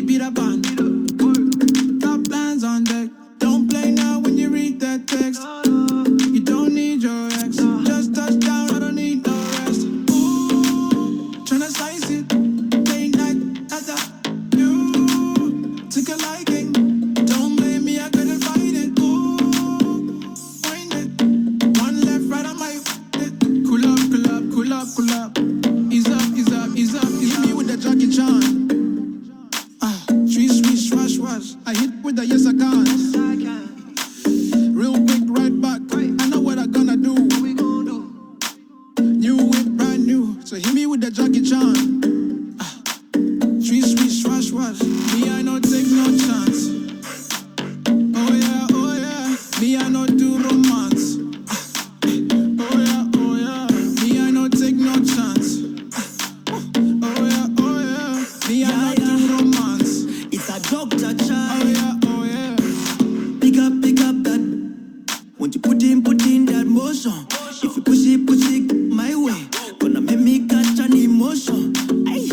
be the band. Got plans on deck. Don't play now when you read that text. You don't need your ex. Just touch down, I don't need no rest. Ooh, tryna slice it. Late night, you took a liking. Don't blame me, I couldn't fight it. Ooh, wind it. One left, right, I might it. Cool up, cool up, cool up, cool up. Ease up, ease up, ease up. Hit me with the Jackie Chan. Sweet, sweet, swash, wash. I hit with the yes I can. Real quick, right back. I know what I gonna do. New whip, brand new. So hit me with the Jackie Chan. Sweet, sweet, swash, wash. Me, I no take no chance. Oh yeah, oh yeah. Me, I no do romance. Oh yeah, oh yeah. Me, I no take no chance. Oh yeah, oh yeah. Me, I no do romance. It's a doctor child. Oh yeah, oh yeah. Pick up that. Won't you put in that motion? If you push it my way. Gonna make me catch an emotion. Ay,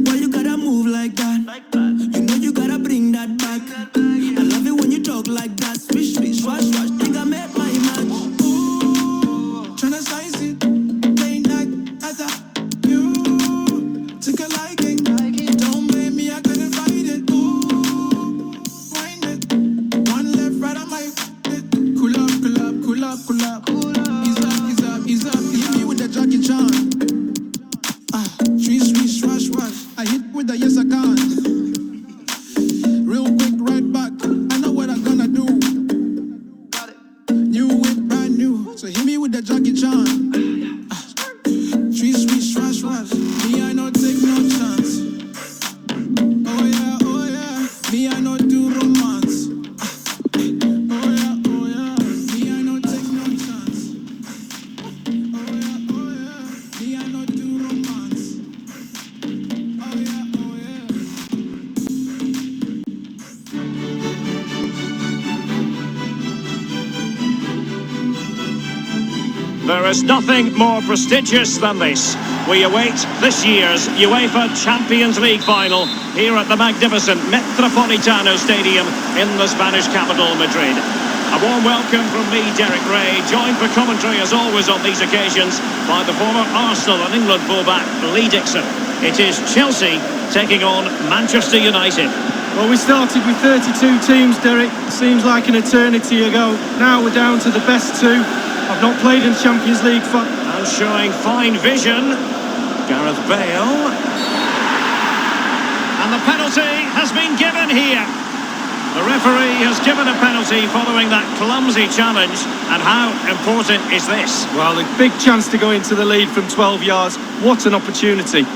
why you gotta move like that? You know you gotta bring that back. I love it when you talk like that. Swish, swish, swash, swash. Think I met my match. Ooh, tryna slice it. Late night, you took a liking. Don't blame me, I couldn't fight it. Ooh, wind it. One left, right, I might it. Cool up, cool up, cool up, cool up. Ease up, ease up, ease up. Hit me with the Jackie Chan. Sweet, sweet, swash, wash. I hit with the yes I can. Real quick, right back. I know what I'm gonna do. New whip, brand new. So hit me with the Jackie Chan. Sweet, sweet, swash, wash. Me, I no take no chance. Oh yeah, oh yeah. Me, I no do romance. Oh yeah, oh yeah. Me, I no take no chance. Oh yeah, oh yeah. Me, I no do romance. Oh yeah, oh yeah. There is nothing more prestigious than this. We await this year's UEFA Champions League final here at the magnificent Metropolitano Stadium in the Spanish capital, Madrid. A warm welcome from me, Derek Ray, joined for commentary as always on these occasions by the former Arsenal and England fullback Lee Dixon. It is Chelsea taking on Manchester United. Well, we started with 32 teams, Derek. Seems like an eternity ago. Now we're down to the best two. I've not played in Champions League for... And showing fine vision, Gareth Bale. And the penalty has been given here. The referee has given a penalty following that clumsy challenge. And how important is this? Well, a big chance to go into the lead from 12 yards. What an opportunity.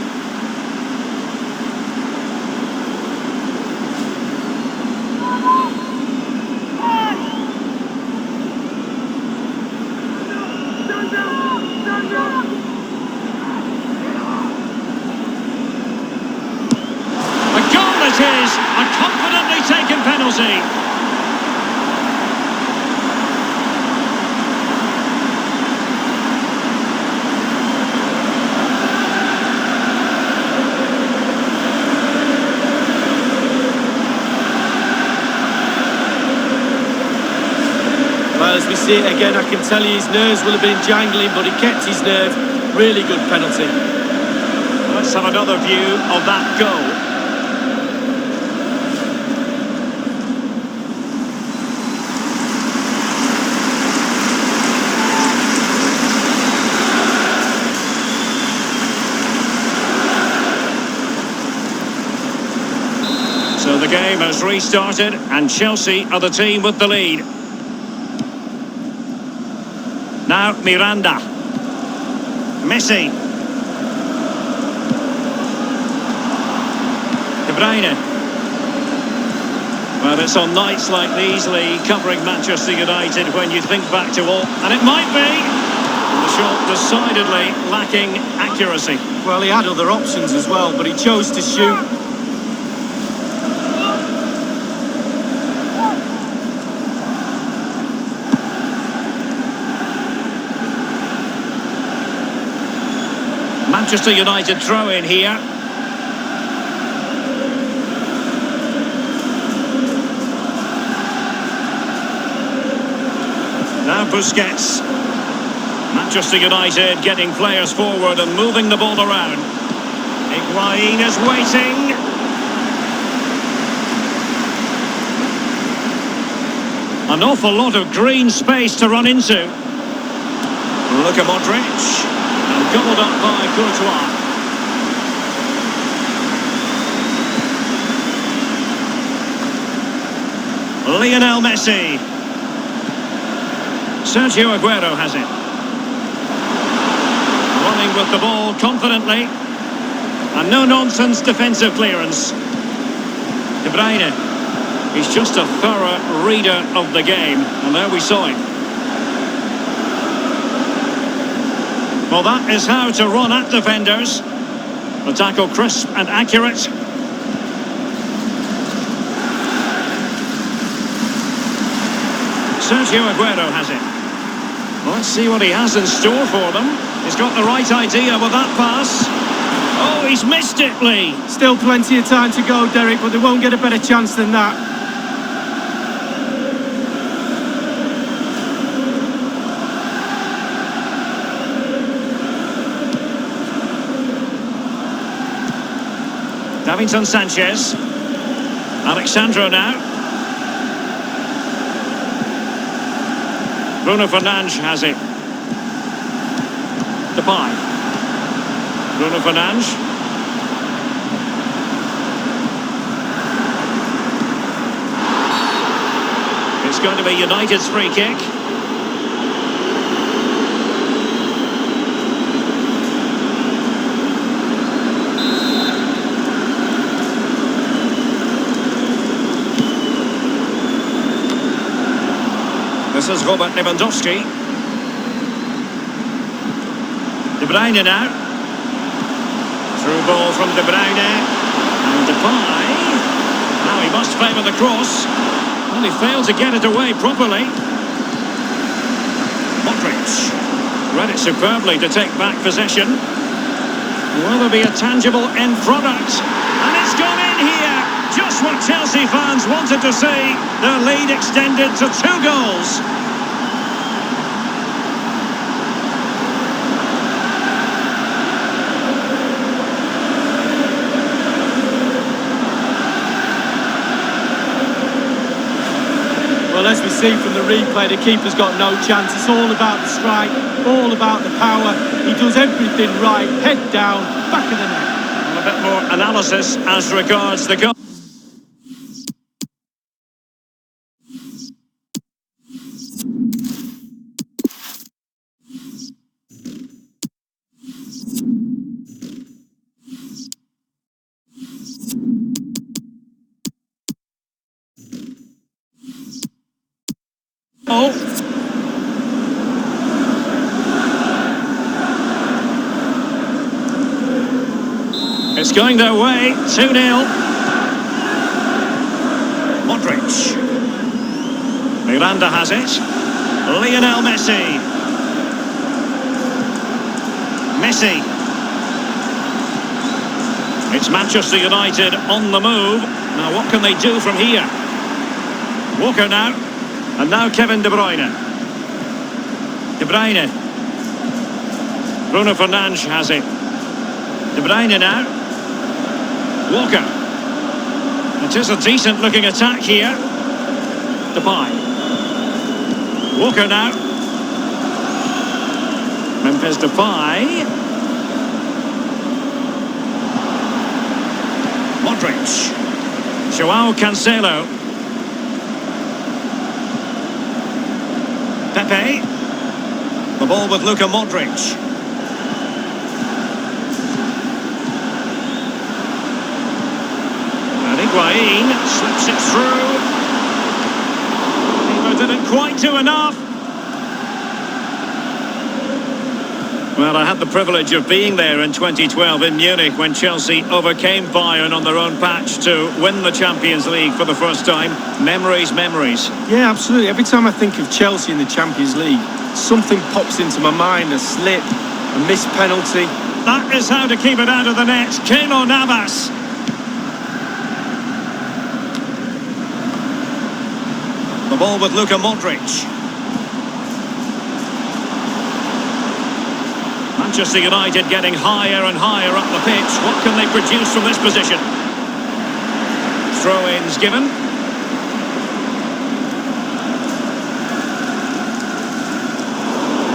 It is a confidently taken penalty. Well, as we see it again, I can tell you his nerves will have been jangling, but he kept his nerve. Really good penalty. Let's have another view of that goal. So the game has restarted and Chelsea are the team with the lead. Now Miranda. Messi. De Bruyne. Well, it's on nights like these, Lee, covering Manchester United when you think back to all. And it might be. The shot decidedly lacking accuracy. Well, he had other options as well, but he chose to shoot. Manchester United throw in here. Busquets. Manchester United getting players forward and moving the ball around. Higuain is waiting. An awful lot of green space to run into. Luka Modric. And gobbled up by Courtois. Lionel Messi. Sergio Aguero has it. Running with the ball confidently. And no-nonsense defensive clearance. De Bruyne. He's just a thorough reader of the game. And there we saw it. Well, that is how to run at defenders. The tackle crisp and accurate. Sergio Aguero has it. Well, let's see what he has in store for them. He's got the right idea with that pass. Oh, he's missed it, Lee. Still plenty of time to go, Derek, but they won't get a better chance than that. Davinson Sanchez. Alexandro now. Bruno Fernandes has it. Depay. Bruno Fernandes. It's going to be United's free kick. This is Robert Lewandowski. De Bruyne now. Through ball from De Bruyne. And Depay. Now he must favour the cross. Well, he failed to get it away properly. Modric. Read it superbly to take back possession. Will there be a tangible end product? And it's gone in here. Just what Chelsea fans wanted to see. Their lead extended to 2 goals. Well, as we see from the replay, the keeper's got no chance. It's all about the strike, all about the power. He does everything right, head down, back of the net. A bit more analysis as regards the goal. Oh. It's going their way, 2-0. Modric. Miranda has it. Lionel Messi. Messi. It's Manchester United on the move. Now what can they do from here? Walker now. And now Kevin De Bruyne. De Bruyne. Bruno Fernandes has it. De Bruyne now. Walker. It is a decent looking attack here. Depay. Walker now. Memphis Depay. Modric. Joao Cancelo. Pepe. The ball with Luka Modric. And Higuain slips it through. He didn't quite do enough. Well, I had the privilege of being there in 2012 in Munich when Chelsea overcame Bayern on their own patch to win the Champions League for the first time. Memories, memories. Yeah, absolutely. Every time I think of Chelsea in the Champions League, something pops into my mind, a slip, a missed penalty. That is how to keep it out of the net. Keylor Navas. The ball with Luka Modric. Manchester United getting higher and higher up the pitch. What can they produce from this position? Throw-ins given.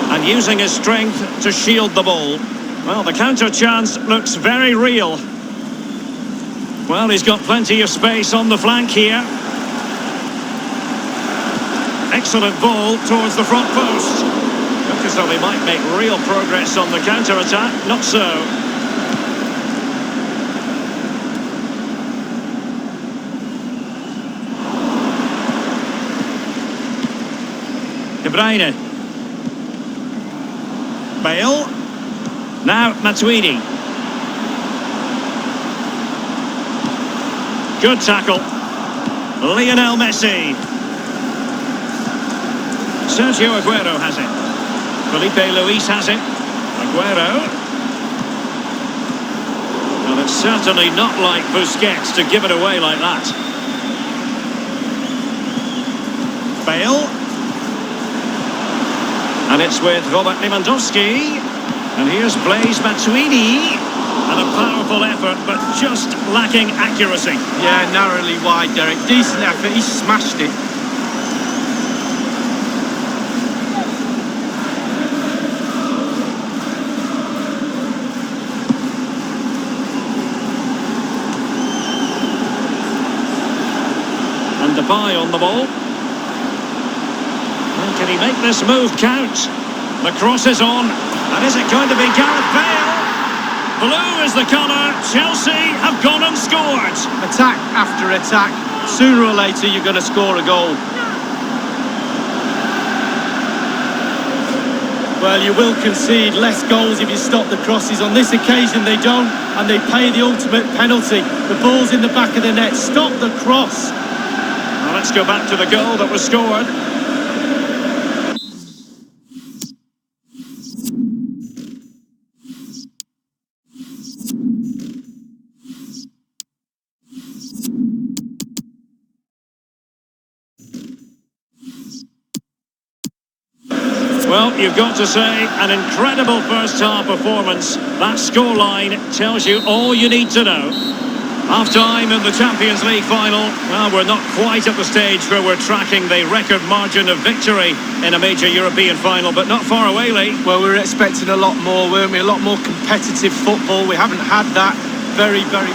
And using his strength to shield the ball. Well, the counter chance looks very real. Well, he's got plenty of space on the flank here. Excellent ball towards the front post. Look as though they might make real progress on the counter-attack. Not so. De Bruyne. Bale. Now Matuidi. Good tackle. Lionel Messi. Sergio Aguero has it. Felipe Luis has it. Aguero. Well, it's certainly not like Busquets to give it away like that. Bale. And it's with Robert Lewandowski. And here's Blaise Matuidi. And a powerful effort, but just lacking accuracy. Yeah, narrowly wide, Derek. Decent effort, he smashed it. And Depay on the ball. And can he make this move count? The cross is on. And is it going to be Gareth Bale? Blue is the colour. Chelsea have gone and scored. Attack after attack. Sooner or later, you're going to score a goal. Well, you will concede less goals if you stop the crosses. On this occasion, they don't, and they pay the ultimate penalty. The ball's in the back of the net. Stop the cross. Well, let's go back to the goal that was scored. Well, you've got to say, an incredible first-half performance. That scoreline tells you all you need to know. Half-time in the Champions League final. Well, we're not quite at the stage where we're tracking the record margin of victory in a major European final, but not far away, Lee. Well, we were expecting a lot more, weren't we? A lot more competitive football. We haven't had that. Very, very...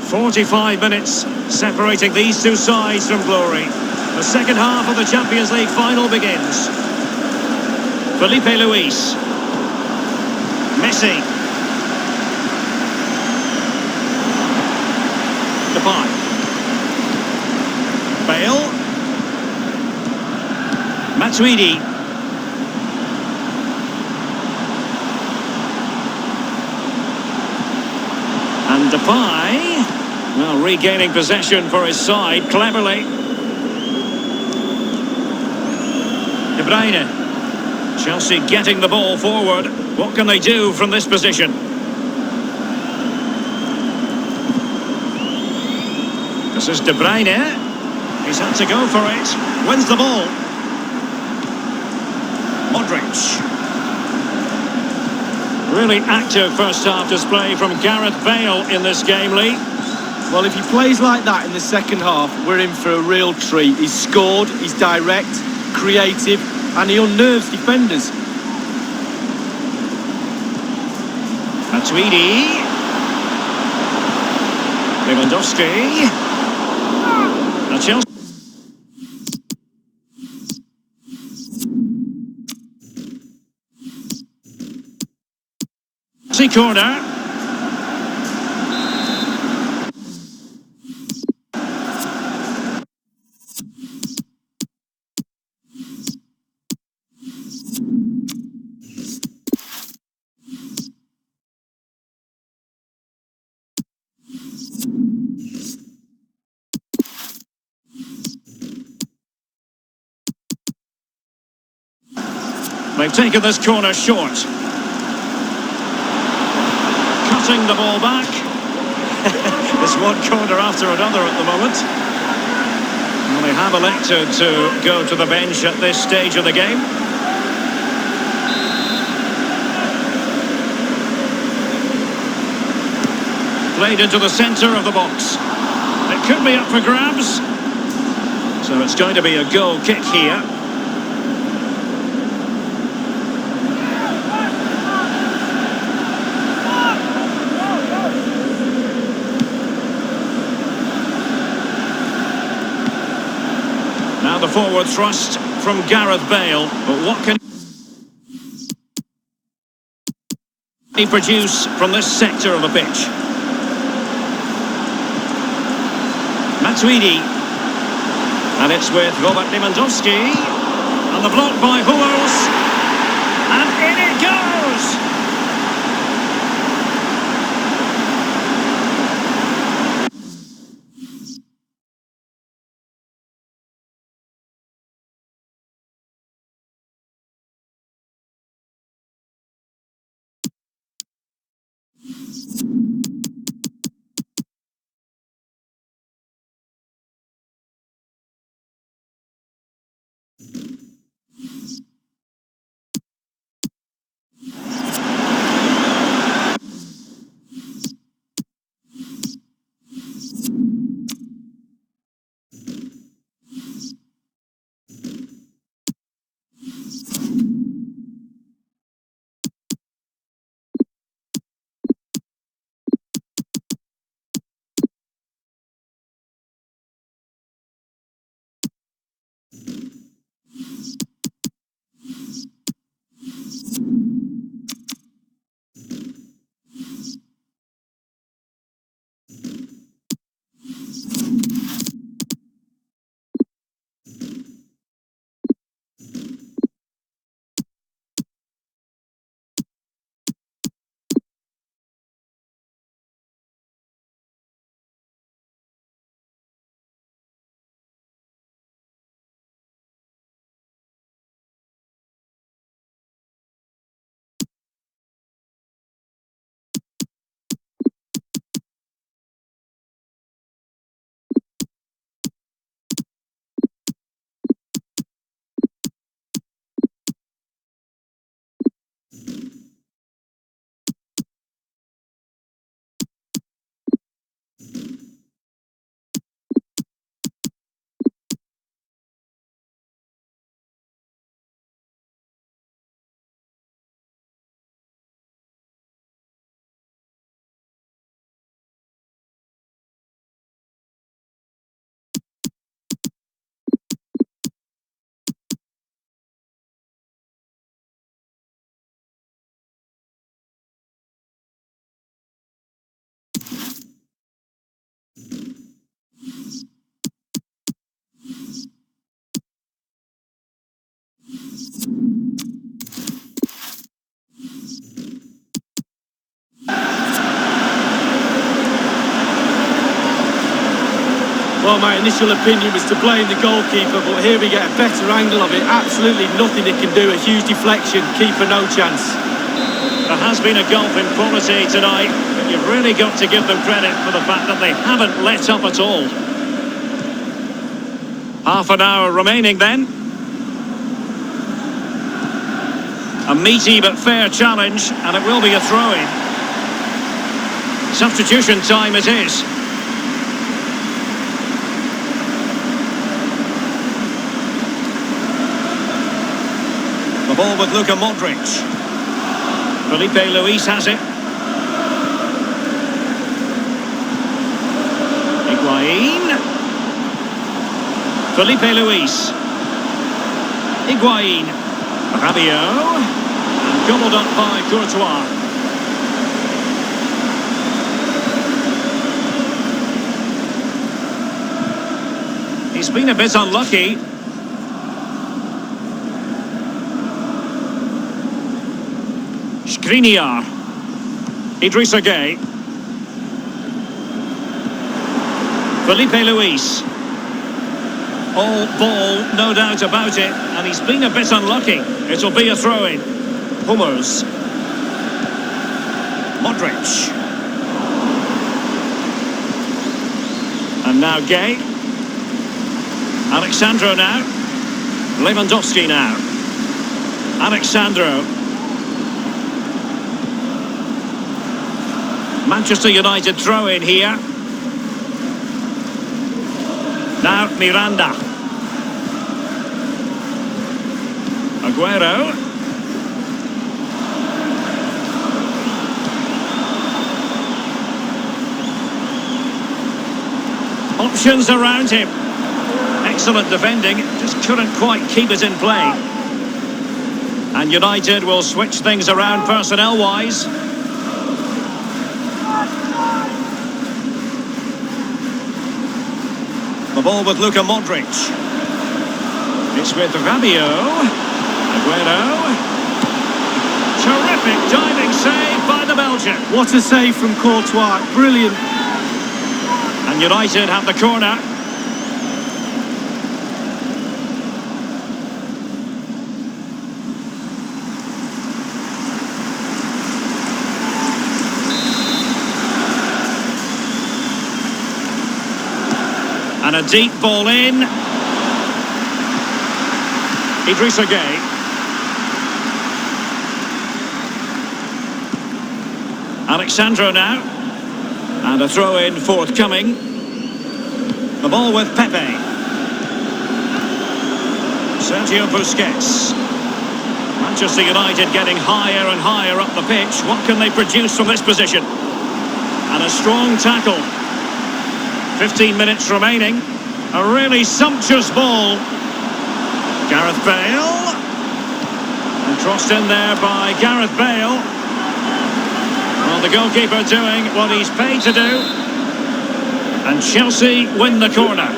"45 minutes separating these two sides from glory. The second half of the Champions League final begins. Felipe Luis. Messi. Depay. Bale. Matuidi. And Depay, well, regaining possession for his side cleverly. De Bruyne. Chelsea getting the ball forward. What can they do from this position? This is De Bruyne. He's had to go for it. Wins the ball. Modric. Really active first half display from Gareth Bale in this game, Lee. Well, if he plays like that in the second half, we're in for a real treat. He's scored, he's direct, creative, and he unnerves defenders. Matuidi. Lewandowski. Now Chelsea. Corner. They've taken this corner short. Cutting the ball back. It's one corner after another at the moment. Well, they have elected to go to the bench at this stage of the game. Played into the centre of the box. It could be up for grabs. So it's going to be a goal kick here. Now the forward thrust from Gareth Bale, but what can he produce from this sector of the pitch? Matuidi, and it's with Robert Lewandowski, and the block by Hummels, and in it goes! Well, my initial opinion was to blame the goalkeeper, but here we get a better angle of it. Absolutely nothing they can do. A huge deflection, keeper no chance. There has been a gulf in quality tonight, but you've really got to give them credit for the fact that they haven't let up at all. Half an hour remaining then. A meaty but fair challenge, and it will be a throw-in. Substitution time it is. The ball with Luka Modric. Felipe Luis has it. Higuain. Felipe Luis. Higuain. Rabiot. And gobbled up by Courtois. He's been a bit unlucky. Skriniar. Idrissa Gueye. Felipe Luis. All ball, no doubt about it, and he's been a bit unlucky. It'll be a throw-in. Hummels. Modric. And now Gueye. Alexandro now. Lewandowski now. Alexandro. Manchester United throw in here. Now Miranda. Aguero. Options around him. Excellent defending, just couldn't quite keep it in play. And United will switch things around personnel-wise. The ball with Luka Modric. It's with Rabiot. Aguero. Terrific diving save by the Belgian. What a save from Courtois, brilliant. And United have the corner. And a deep ball in. Idrissa Gueye. Alexandro now. And a throw-in forthcoming. The ball with Pepe. Sergio Busquets. Manchester United getting higher and higher up the pitch. What can they produce from this position? And a strong tackle. 15 minutes remaining. A really sumptuous ball. Gareth Bale. And crossed in there by Gareth Bale. Well, the goalkeeper doing what he's paid to do. And Chelsea win the corner.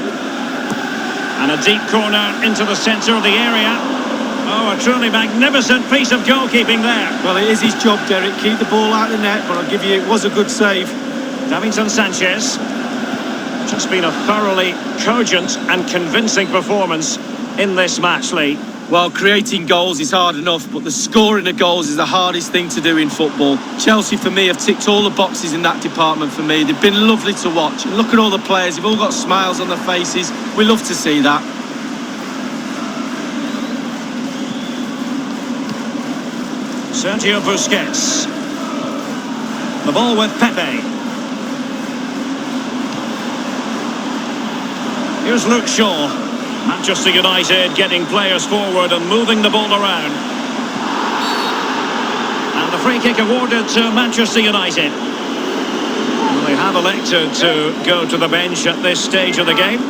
And a deep corner into the centre of the area. Oh, a truly magnificent piece of goalkeeping there. Well, it is his job, Derek. Keep the ball out of the net, but I'll give you, it was a good save. Davinson Sanchez. Just been a thoroughly cogent and convincing performance in this match, Lee. Well, creating goals is hard enough, but the scoring of goals is the hardest thing to do in football. Chelsea, for me, have ticked all the boxes in that department for me. They've been lovely to watch. And look at all the players. They've all got smiles on their faces. We love to see that. Sergio Busquets. The ball with Pepe. Here's Luke Shaw. Manchester United getting players forward and moving the ball around. And the free kick awarded to Manchester United. And they have elected to go to the bench at this stage of the game.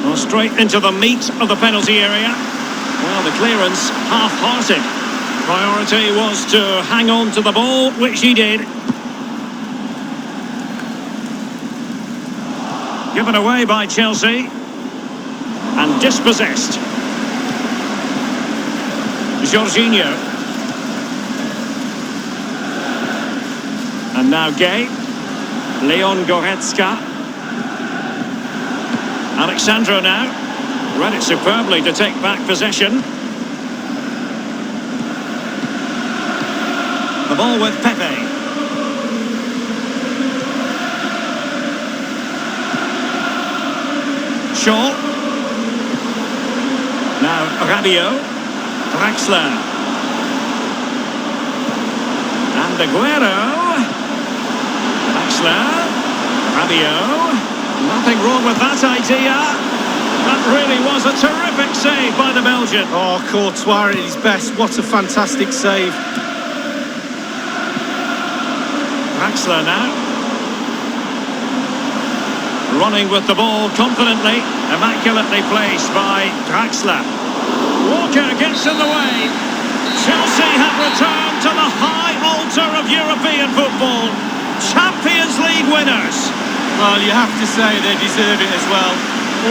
Well, straight into the meat of the penalty area. Well, the clearance half-hearted. Priority was to hang on to the ball, which he did. Given away by Chelsea. And dispossessed. Jorginho. And now Gay. Leon Goretzka. Alexandro now. Read it superbly to take back possession. The ball with Pepe. Shaw. Now Rabiot. Draxler. And Aguero. Draxler. Rabiot. Nothing wrong with that idea. That really was a terrific save by the Belgian. Oh, Courtois at his best. What a fantastic save. Draxler now. Running with the ball confidently. Immaculately placed by Draxler. Walker gets in the way. Chelsea have returned to the high altar of European football. Champions League winners. Well, you have to say they deserve it as well.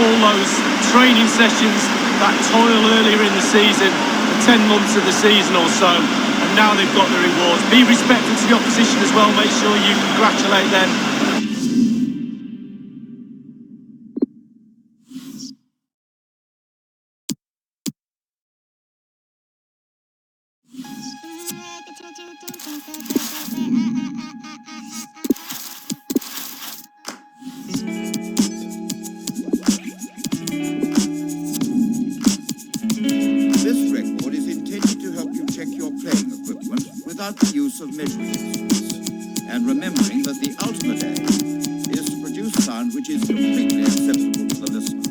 All those training sessions, that toil earlier in the season, the 10 months of the season or so, and now they've got the rewards. Be respectful to the opposition as well. Make sure you congratulate them. This record is intended to help you check your playing equipment without the use of measuring instruments, and remembering that the ultimate aim is to produce sound which is completely acceptable to the listener.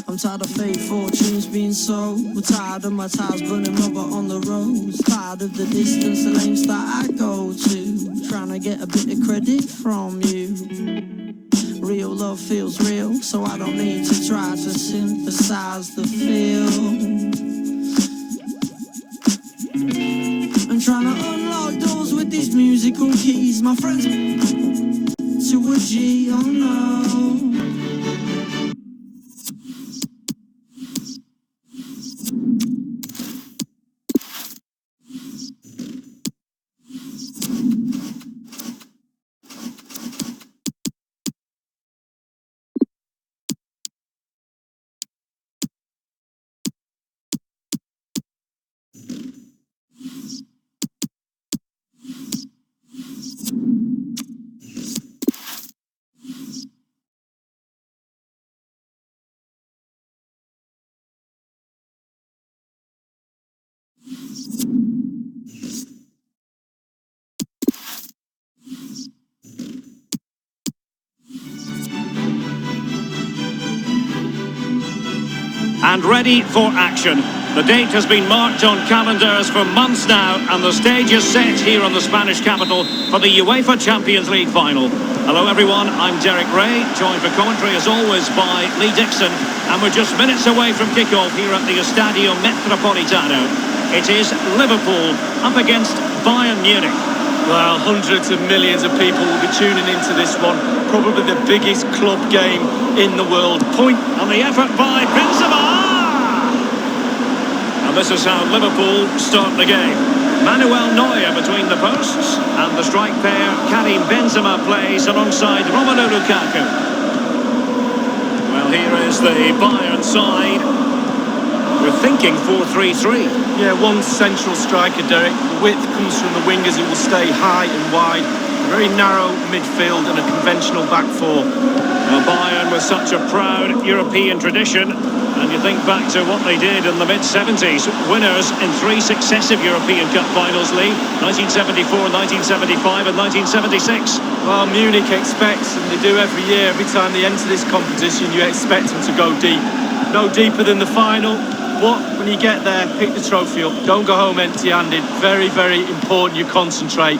I'm tired of fake fortunes being sold. We're tired of my tires burning rubber on the roads. Tired of the distance, the lengths that I go to, trying to get a bit of credit from you. Real love feels real, so I don't need to try to synthesize the feel. I'm trying to unlock doors with these musical keys. My friends to a G, oh no. And ready for action. The date has been marked on calendars for months now, and the stage is set here on the Spanish capital for the UEFA Champions League final. Hello everyone, I'm Derek Ray, joined for commentary as always by Lee Dixon, and we're just minutes away from kickoff here at the Estadio Metropolitano. It is Liverpool up against Bayern Munich. Well, hundreds of millions of people will be tuning into this one. Probably the biggest club game in the world. Point. And the effort by Benzema! And this is how Liverpool start the game. Manuel Neuer between the posts, and the strike pair, Karim Benzema, plays alongside Romelu Lukaku. Well, here is the Bayern side. We're thinking 4-3-3. Yeah, one central striker, Derek. The width comes from the wingers who will stay high and wide. A very narrow midfield and a conventional back four. Well, Bayern with such a proud European tradition, and you think back to what they did in the mid-70s. Winners in 3 successive European Cup finals, Lee. 1974, 1975 and 1976. Well, Munich expects, and they do every year, every time they enter this competition, you expect them to go deep. No deeper than the final. But when you get there, pick the trophy up. Don't go home empty-handed. Very, very important you concentrate.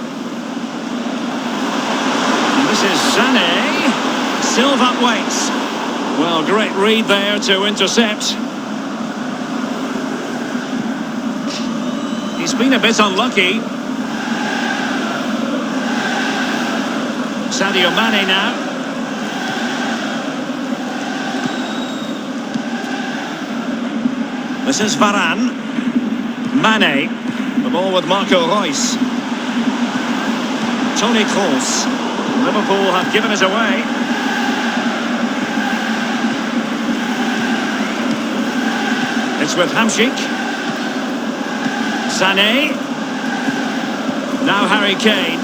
And this is Sané. Silva waits. Well, great read there to intercept. He's been a bit unlucky. Sadio Mane now. This is Varane. Mane. The ball with Marco Reus. Toni Kroos. Liverpool have given it away. It's with Hamsik. Sané. Now Harry Kane.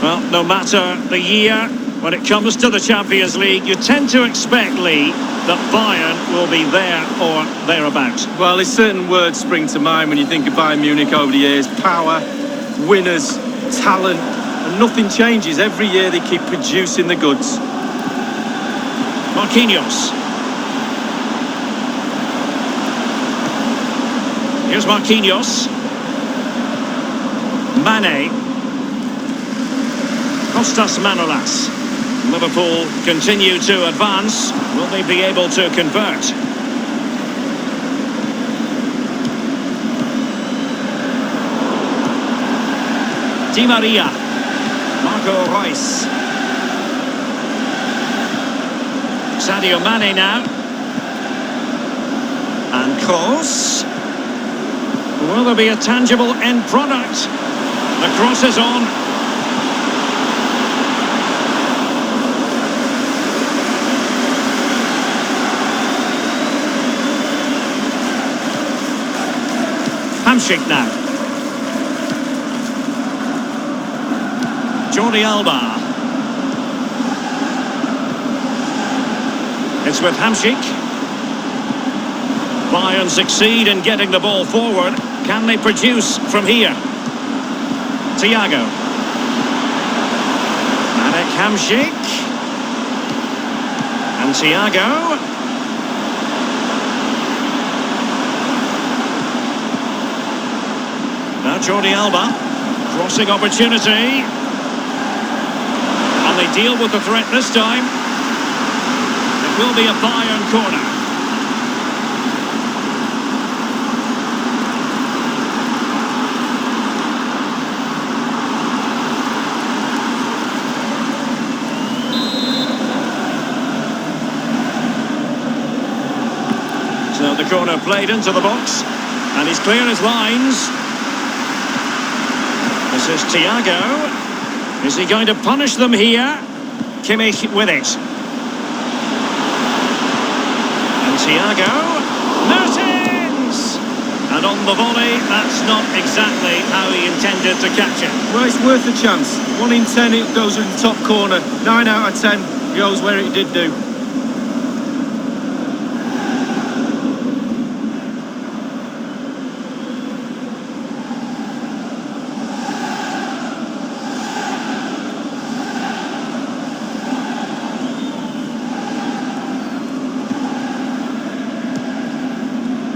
Well, no matter the year, when it comes to the Champions League, you tend to expect, Lee, that Bayern will be there or thereabouts. Well, there's certain words spring to mind when you think of Bayern Munich over the years. Power, winners, talent, and nothing changes. Every year they keep producing the goods. Marquinhos. Here's Marquinhos. Mane. Kostas Manolas. Liverpool continue to advance. Will they be able to convert? Di Maria. Marco Reus. Sadio Mane now. And Kroos. Will there be a tangible end product? The cross is on. Hamsik now. Jordi Alba. It's with Hamsik. Bayern succeed in getting the ball forward. Can they produce from here? Thiago. Marek Hamsik. And Thiago. Now Jordi Alba. Crossing opportunity. And they deal with the threat this time. It will be a Bayern corner. So the corner played into the box. And he's clear his lines. This is Thiago. Is he going to punish them here? Kimmich with it. And Thiago. Mertens! And on the volley, that's not exactly how he intended to catch it. Well, it's worth a chance. 1 in 10 it goes in the top corner. 9 out of 10 goes where it did do.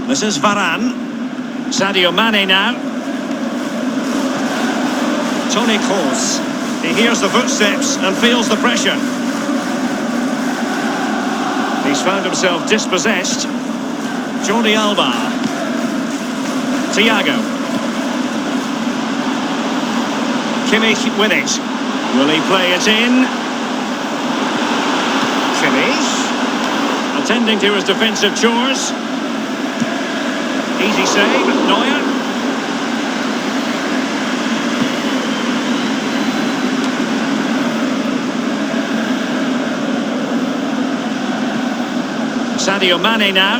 This is Varane. Sadio Mane now. Toni Kroos. He hears the footsteps and feels the pressure. He's found himself dispossessed. Jordi Alba. Thiago. Kimmich with it. Will he play it in? Kimmich. Attending to his defensive chores. Easy save, Neuer. Sadio Mane now.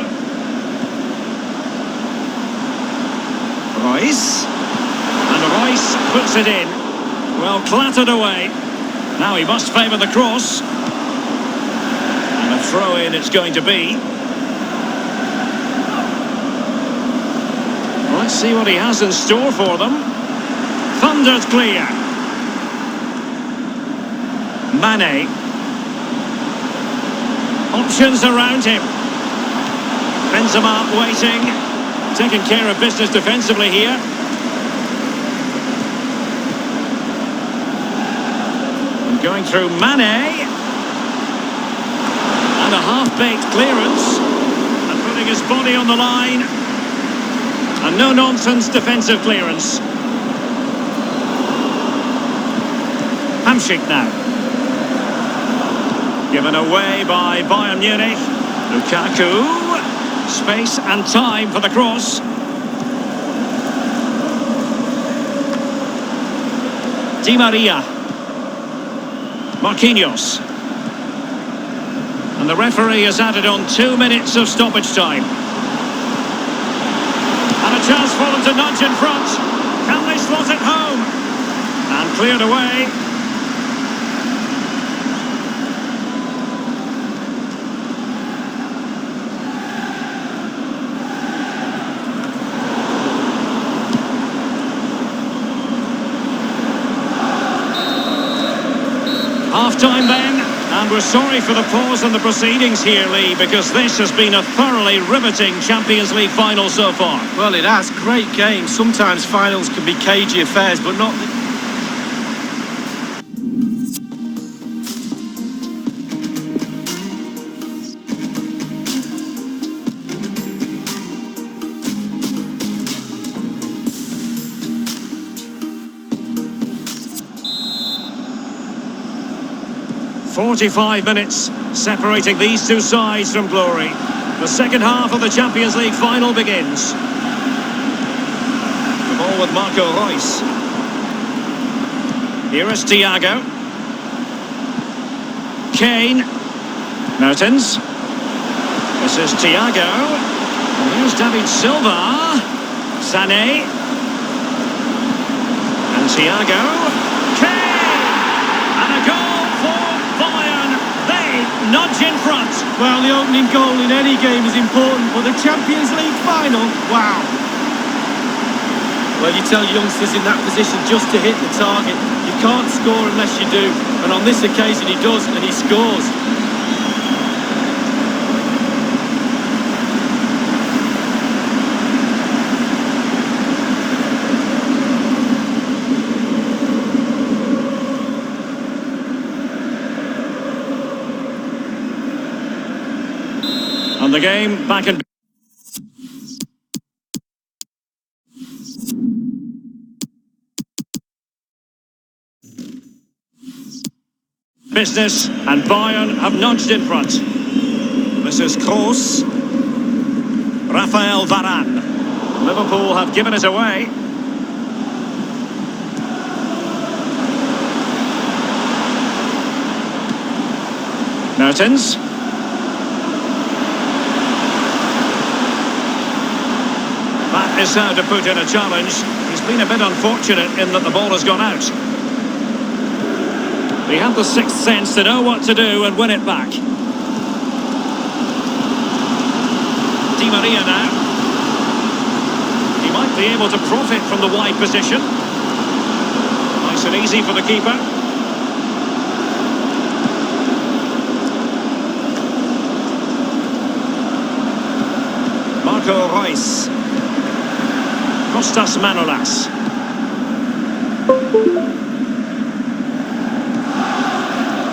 Reus. And Reus puts it in. Well, clattered away. Now he must favour the cross. And a throw-in it's going to be. Let's see what he has in store for them. Thundered clear. Mane. Options around him. Benzema waiting. Taking care of business defensively here. And going through Mane. And a half-baked clearance. And putting his body on the line. A no-nonsense defensive clearance. Hamsik now. Given away by Bayern Munich. Lukaku. Space and time for the cross. Di Maria. Marquinhos. And the referee has added on 2 minutes of stoppage time. And a chance for them to nudge in front. Can they slot it home? And cleared away. Half-time then, and we're sorry for the pause in the proceedings here, Lee, because this has been a thoroughly riveting Champions League final so far. Well, it has. Great game. Sometimes finals can be cagey affairs, but not... 45 minutes separating these two sides from glory. The second half of the Champions League final begins. The ball with Marco Reus. Here is Thiago. Kane. Mertens. This is Thiago. And here's David Silva. Sané. And Thiago. Kane! And a goal for Bayern. They nudge in front. Well, the opening goal in any game is important, but the Champions League final, wow. Well, you tell youngsters in that position just to hit the target. You can't score unless you do. And on this occasion he does, and he scores. And the game back in business, and Bayern have nudged in front. This is Kroos. Rafael Varane. Liverpool have given it away. Mertens. That is how to put in a challenge. He's been a bit unfortunate in that the ball has gone out. He had the sixth sense to know what to do and win it back. Di Maria now. He might be able to profit from the wide position. Nice and easy for the keeper. Marco Reus. Kostas Manolas.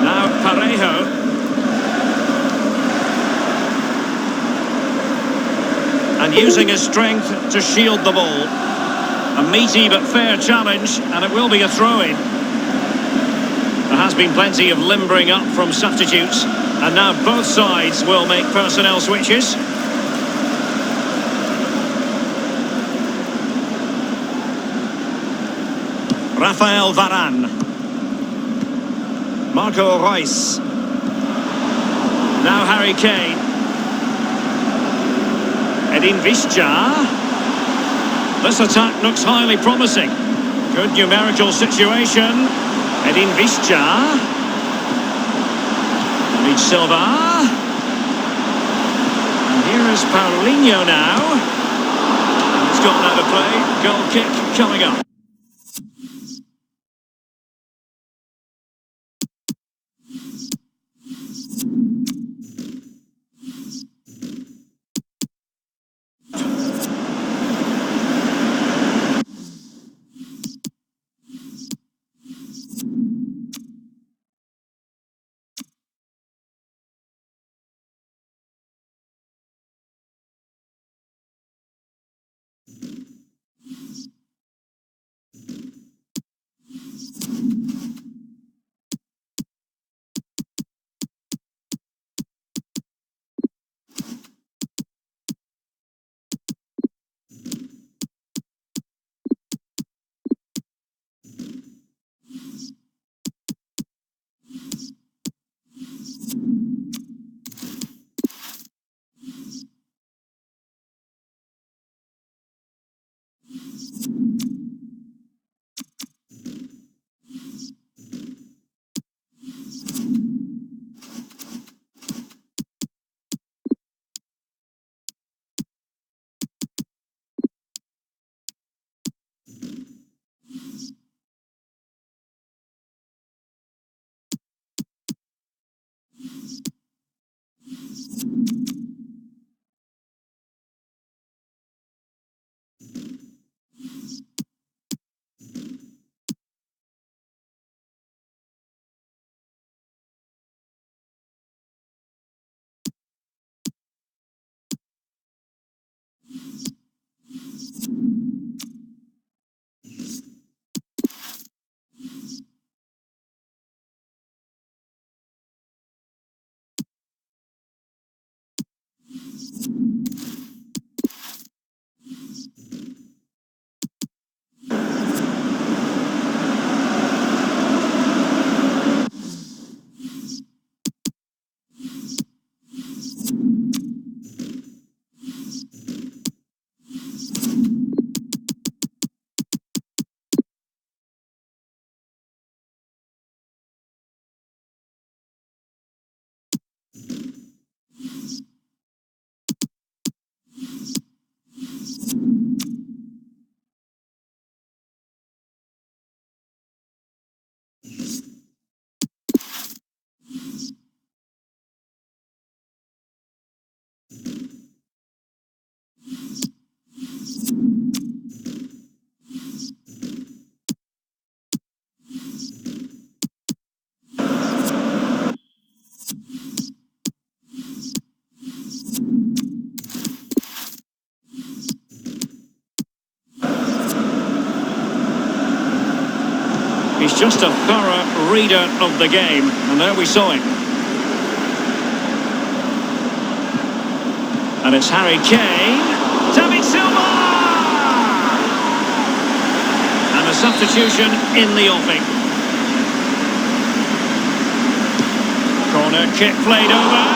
Now Parejo. And using his strength to shield the ball. A meaty but fair challenge, and it will be a throw-in. There has been plenty of limbering up from substitutes, and now both sides will make personnel switches. Rafael Varane. Marco Reus. Now Harry Kane. Edin Visca. This attack looks highly promising. Good numerical situation. Edin Visca. David Silva. And here is Paulinho now. And it's gone out of play. Goal kick coming up. He's just a thorough reader of the game, and there we saw it. And it's Harry Kane. David Silva! And a substitution in the offing. Corner kick played over.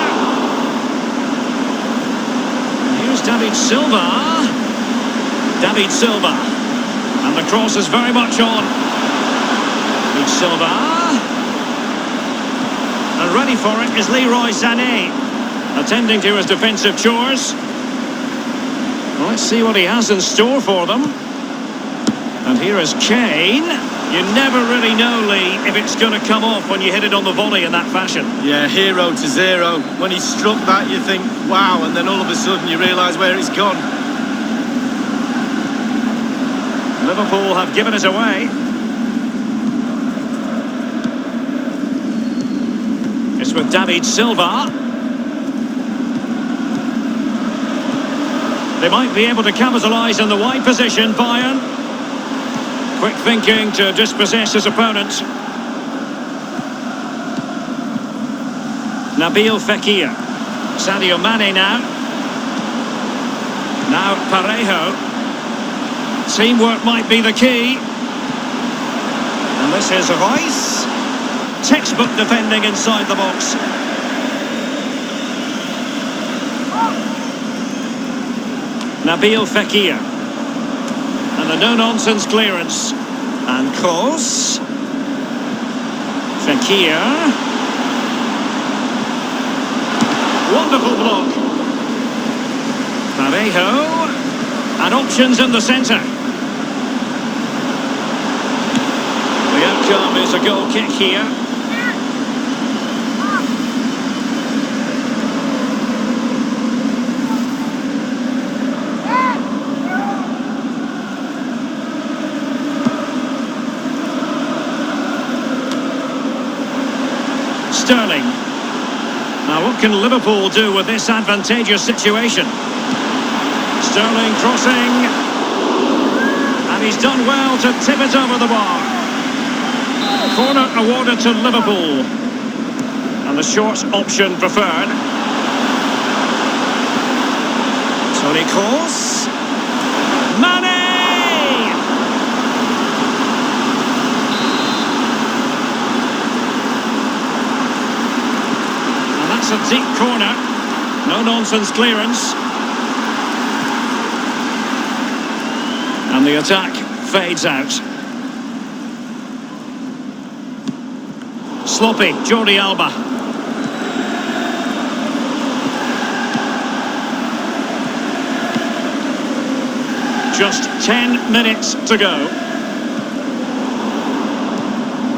And here's David Silva. David Silva. And the cross is very much on. David Silva. And ready for it is Leroy Sané, attending to his defensive chores. Well, let's see what he has in store for them. And here is Kane. You never really know, Lee, if it's going to come off when you hit it on the volley in that fashion. Yeah, 0-0. When he struck that, you think, wow, and then all of a sudden you realise where it's gone. Liverpool have given it away. It's with David Silva. They might be able to capitalise on the wide position, Bayern. Quick thinking to dispossess his opponent. Nabil Fekir. Sadio Mane now. Now Parejo. Teamwork might be the key. And this is Royce. Textbook defending inside the box. Nabil Fekir. And the no-nonsense clearance. And Kos. Fekir. Wonderful block. Parejo. And options in the centre. The outcome is a goal kick here. Sterling. Now what can Liverpool do with this advantageous situation? Sterling crossing. And he's done well to tip it over the bar. Corner awarded to Liverpool. And the short option preferred. Toni Kroos. Mane! A deep corner, no nonsense clearance, and the attack fades out. Sloppy, Jordi Alba. Just 10 minutes to go.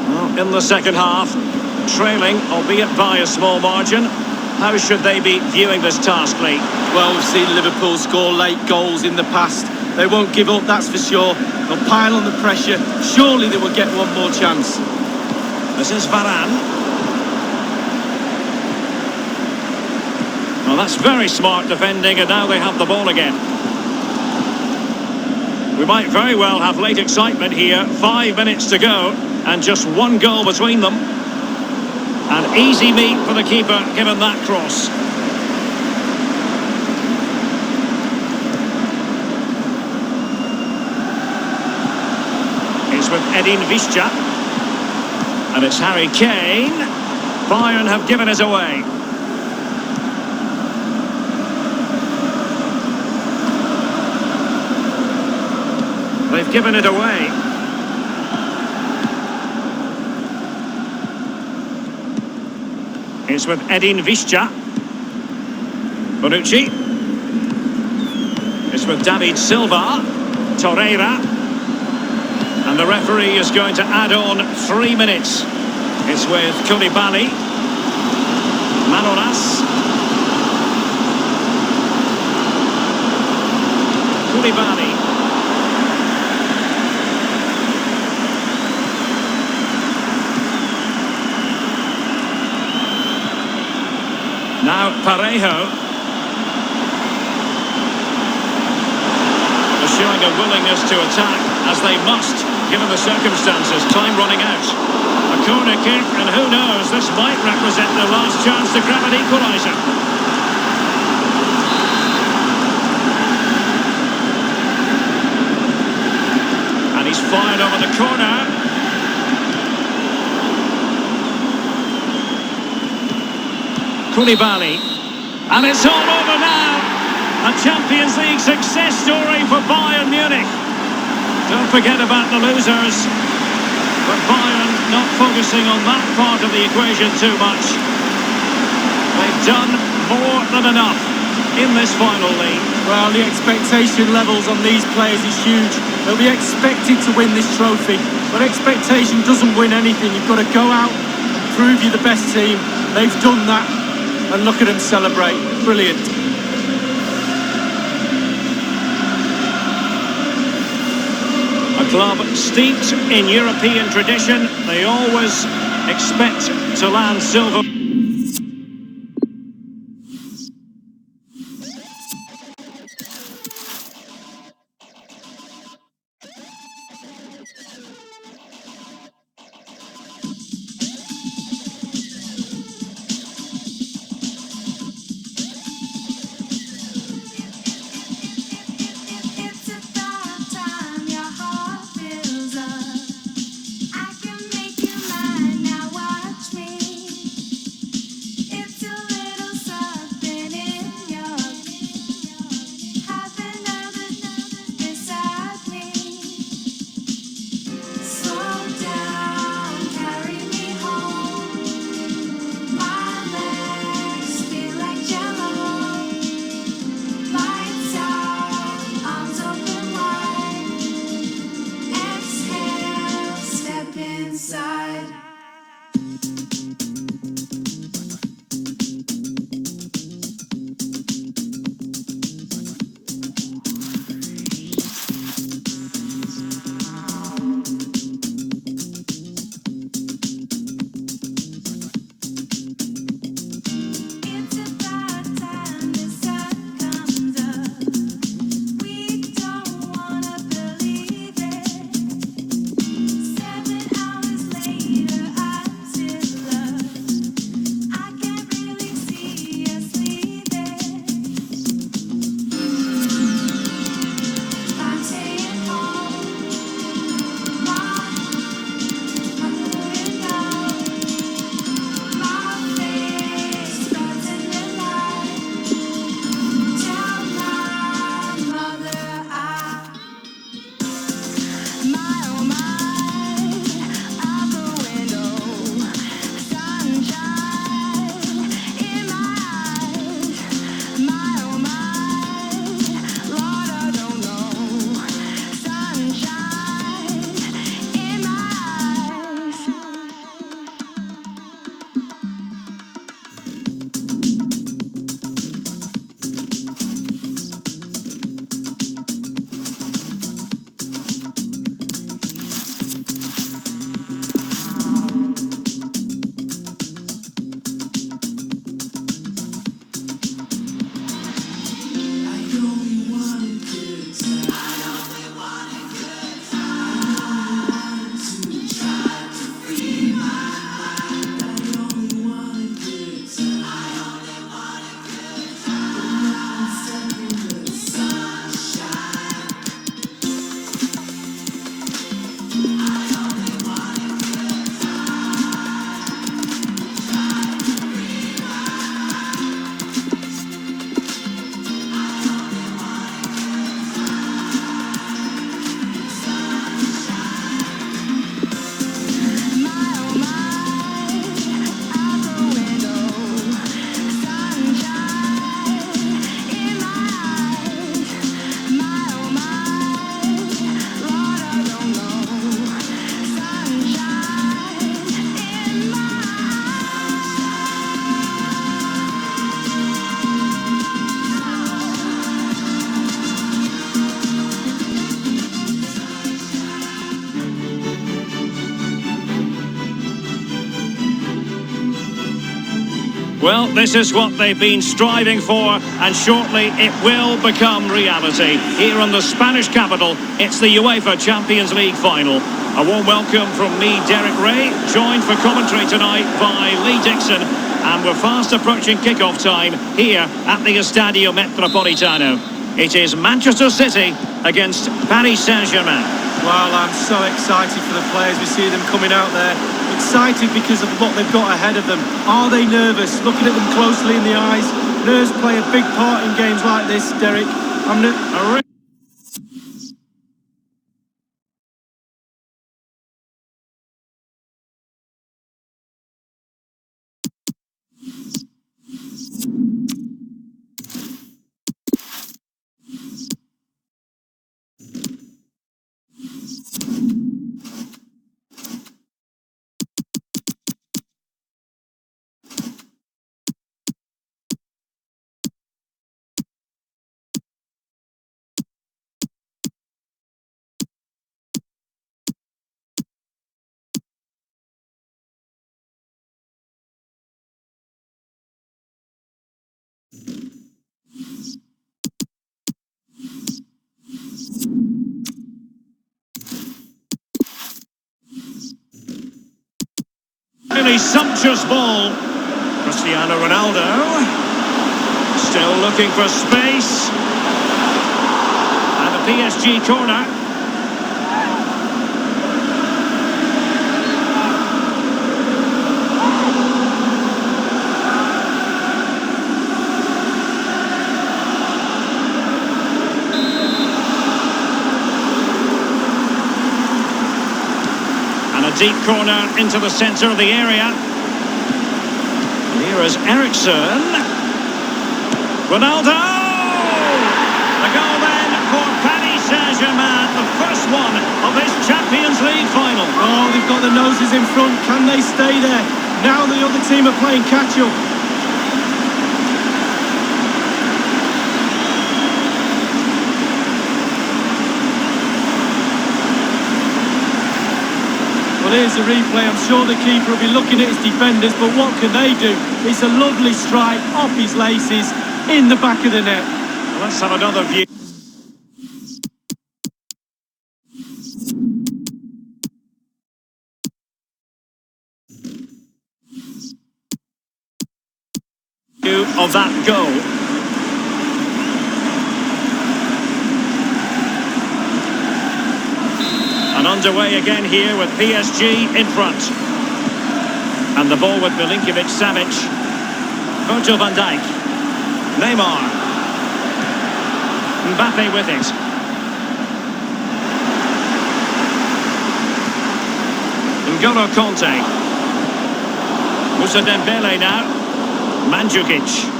Well, in the second half, trailing, albeit by a small margin. How should they be viewing this task, Lee? Well, we've seen Liverpool score late goals in the past. They won't give up, that's for sure. They'll pile on the pressure. Surely they will get one more chance. This is Varane. Well, that's very smart defending, and now they have the ball again. We might very well have late excitement here. 5 minutes to go, and just one goal between them. An easy meet for the keeper, given that cross. It's with Edin Visca. And it's Harry Kane. Bayern have given it away. They've given it away. It's with Edin Visca. Bonucci. It's with David Silva. Torreira. And the referee is going to add on 3 minutes. It's with Koulibaly. Manolas. Koulibaly. Now Parejo. They're showing a willingness to attack, as they must, given the circumstances, time running out. A corner kick, and who knows, this might represent their last chance to grab an equaliser. And he's fired over the corner. Koulibaly. And it's all over now. A Champions League success story for Bayern Munich. Don't forget about the losers. But Bayern not focusing on that part of the equation too much. They've done more than enough in this final league. Well, the expectation levels on these players is huge. They'll be expected to win this trophy. But expectation doesn't win anything. You've got to go out and prove you're the best team. They've done that. And look at them celebrate. Brilliant. A club steeped in European tradition, they always expect to land silver. Well, this is what they've been striving for, and shortly it will become reality. Here in the Spanish capital, it's the UEFA Champions League final. A warm welcome from me, Derek Ray, joined for commentary tonight by Lee Dixon, and we're fast approaching kickoff time here at the Estadio Metropolitano. It is Manchester City against Paris Saint-Germain. Well, I'm so excited for the players. We see them coming out there. Excited because of what they've got ahead of them. Are they nervous? Looking at them closely in the eyes. Nerves play a big part in games like this, Derek. Really sumptuous ball. Cristiano Ronaldo. Still looking for space. And a PSG corner. Deep corner into the centre of the area. Here is Ericsson. Ronaldo! The goal then for Paris Saint-Germain, the first one of this Champions League final. Oh, they've got the noses in front. Can they stay there? Now the other team are playing catch-up. Here's the replay. I'm sure the keeper will be looking at his defenders, but what can they do? It's a lovely strike off his laces in the back of the net. Well, let's have another view. Of that goal. And underway again here with PSG in front. And the ball with Milinkovic-Savic. Virgil van Dijk. Neymar. Mbappe with it. N'Golo Kanté. Moussa Dembele now. Mandzukic.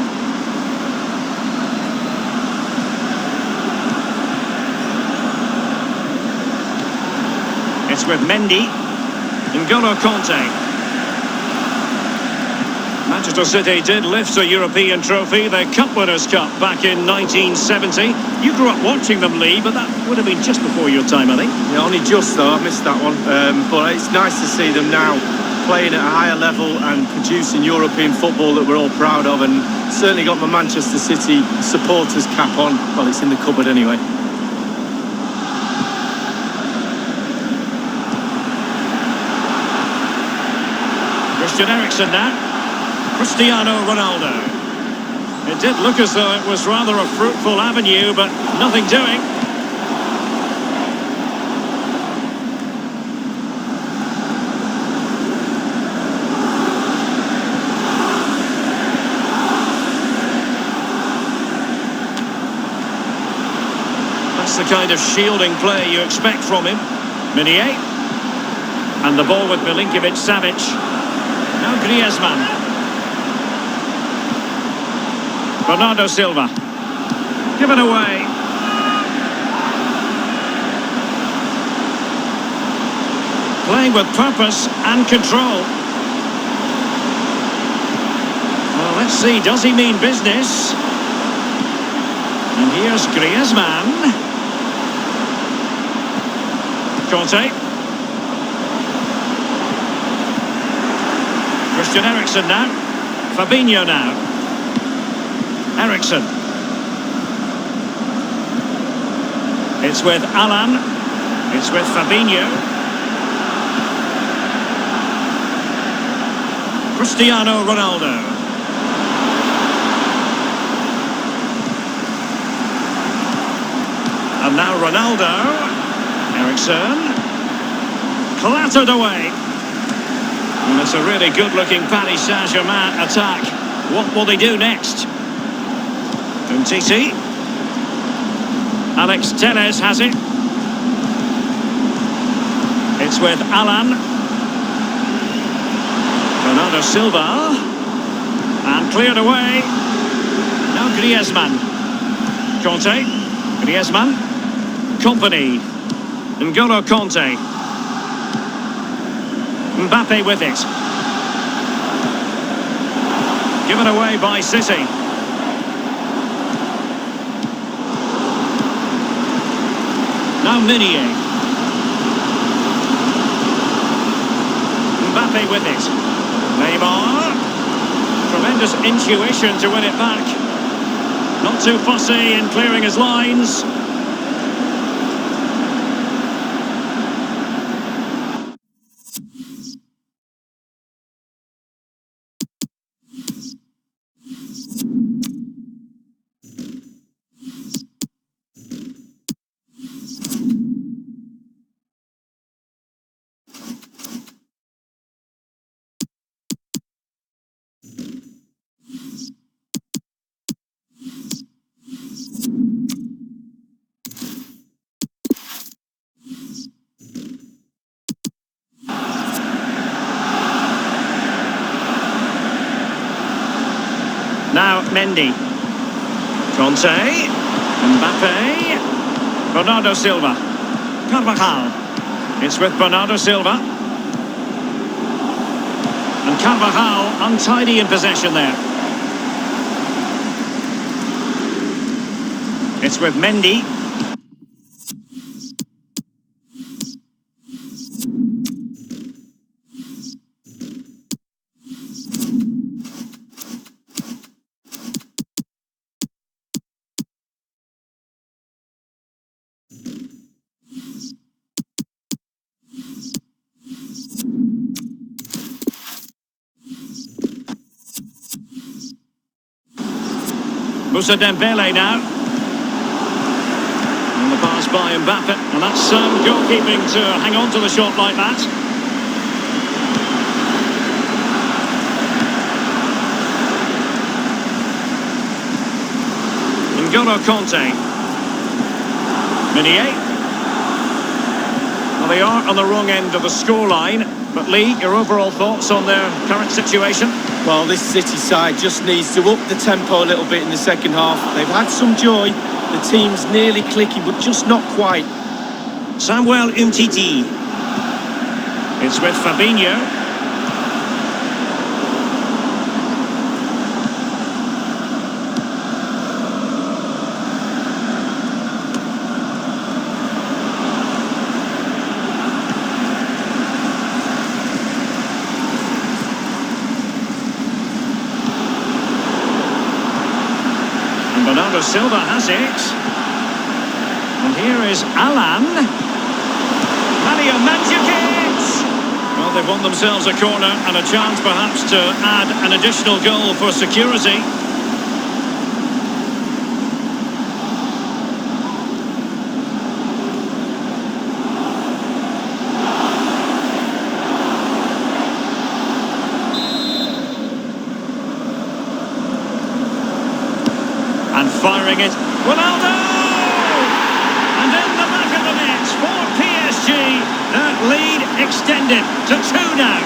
It's with Mendy. N'Golo Kanté. Manchester City did lift a European trophy, the Cup Winners' Cup, back in 1970. You grew up watching them, Lee, but that would have been just before your time, I think. Yeah, only just though, I missed that one. But it's nice to see them now playing at a higher level and producing European football that we're all proud of, and certainly got my Manchester City supporters cap on. Well, it's in the cupboard anyway. Christian Eriksen now. Cristiano Ronaldo. It did look as though it was rather a fruitful avenue, but nothing doing. That's the kind of shielding play you expect from him. Meunier. And the ball with Milinkovic-Savic. Now Griezmann. Bernardo Silva. Given away. Playing with purpose and control. Well, let's see, does he mean business? And here's Griezmann. Kanté. Christian Eriksen now. Fabinho now. Ericsson. It's with Alan. It's with Fabinho. Cristiano Ronaldo. And now Ronaldo. Ericsson. Clattered away. And it's a really good-looking Paris Saint-Germain attack. What will they do next? Umtiti. Alex Telles has it. It's with Alan. Bernardo Silva. And cleared away. Now Griezmann. Conte. Griezmann. Company. N'Golo Conte. Mbappe with it. Given away by City. Now Meunier. Mbappe with it. Neymar. Tremendous intuition to win it back. Not too fussy in clearing his lines. Now Mendy. Conte. Mbappe. Bernardo Silva. Carvajal. It's with Bernardo Silva. And Carvajal untidy in possession there. It's with Mendy. Moussa Dembele now. And the pass by Mbappe. And that's goalkeeping to hang on to the shot like that. N'Golo Conte. Meunier. Well, they are on the wrong end of the scoreline. But Lee, your overall thoughts on their current situation? Well, this City side just needs to up the tempo a little bit in the second half. They've had some joy. The team's nearly clicking, but just not quite. Samuel Umtiti. It's with Fabinho. Bernardo Silva has it. And here is Alan. Mario Mandzukic. Well, they've won themselves a corner and a chance perhaps to add an additional goal for security. And firing it, Ronaldo! And in the back of the net for PSG, that lead extended to 2 now.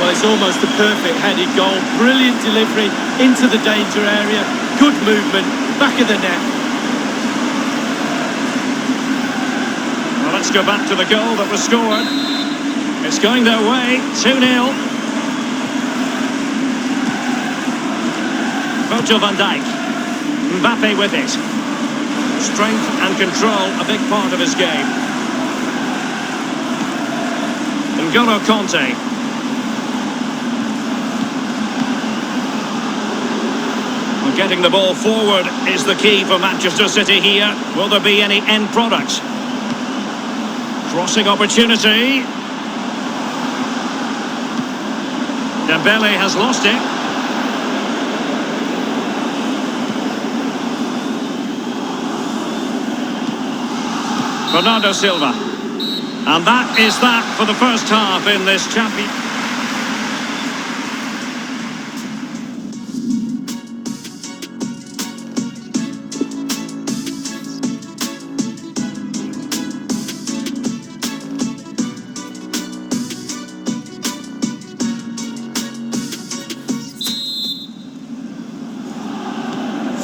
Well, it's almost a perfect headed goal. Brilliant delivery into the danger area. Good movement, back of the net. Well, go back to the goal that was scored. It's going their way, 2-0. Virgil van Dijk. Mbappe with it. Strength and control, a big part of his game. N'Golo Conte. Well, getting the ball forward is the key for Manchester City here. Will there be any end product? Crossing opportunity. Dembele has lost it. Bernardo Silva. And that is that for the first half in this champion.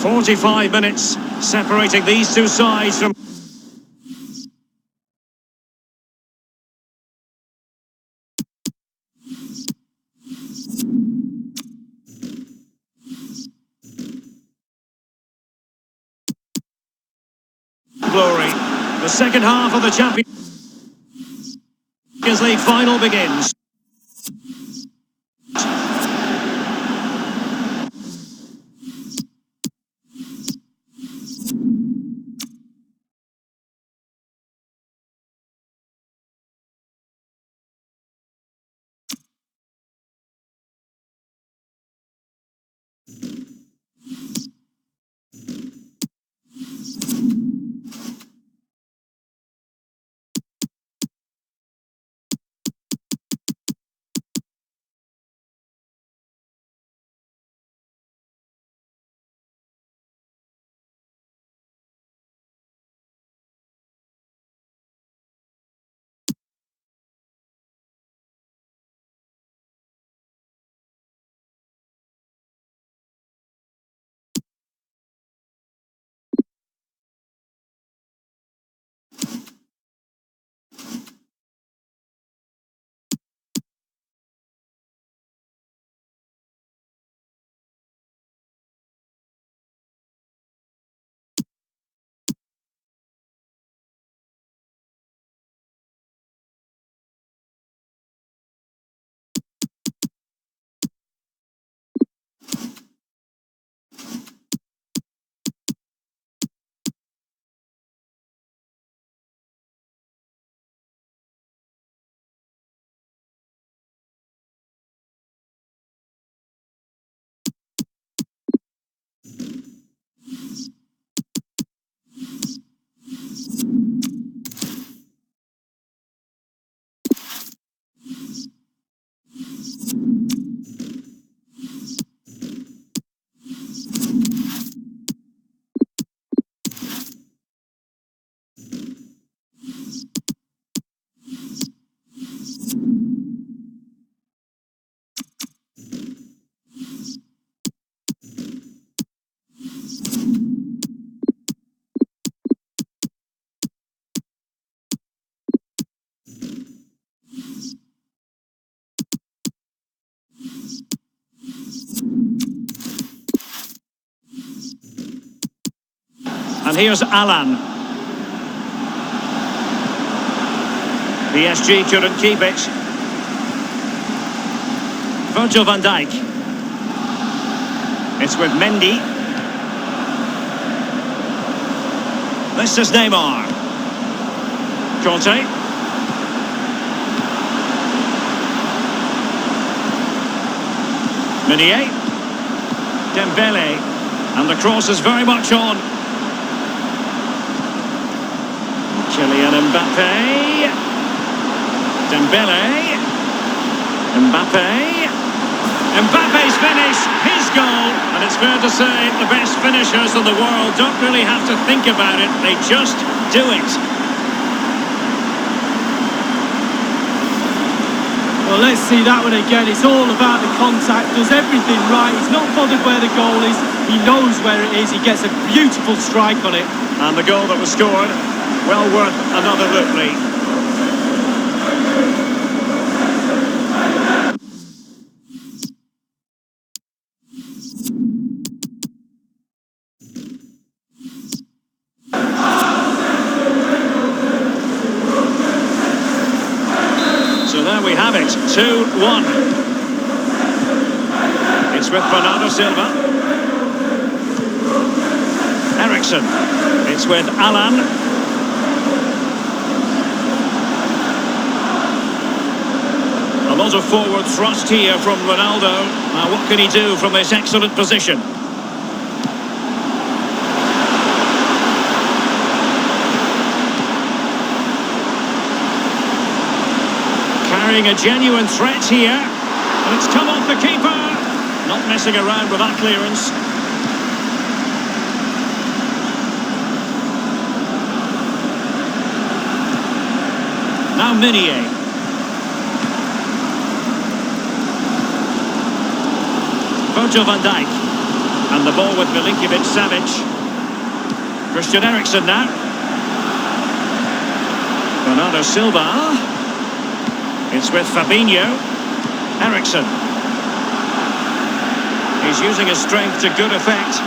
"45 minutes separating these two sides from..." glory. The second half of the Champions League final begins. And here's Alan. PSG couldn't keep it. Virgil van Dijk. It's with Mendy. This is Neymar. Conte. Meunier. Dembele. And the cross is very much on. Kylian Mbappe. Dembele. Mbappe. Mbappe's finish, his goal. And it's fair to say the best finishers in the world don't really have to think about it, they just do it. Well, let's see that one again. It's all about the contact, does everything right. He's not bothered where the goal is, he knows where it is, he gets a beautiful strike on it. And the goal that was scored, well worth another look, Lee. we have it, 2-1. It's with Bernardo Silva. Ericsson. It's with Alan. A lot of forward thrust here from Ronaldo. Now what can he do from this excellent position? Carrying a genuine threat here. And it's come off the keeper. Not messing around with that clearance. Now Minier. Virgil van Dijk. And the ball with Milinkovic-Savic. Christian Eriksen now. Bernardo Silva. It's with Fabinho. Ericsson. He's using his strength to good effect.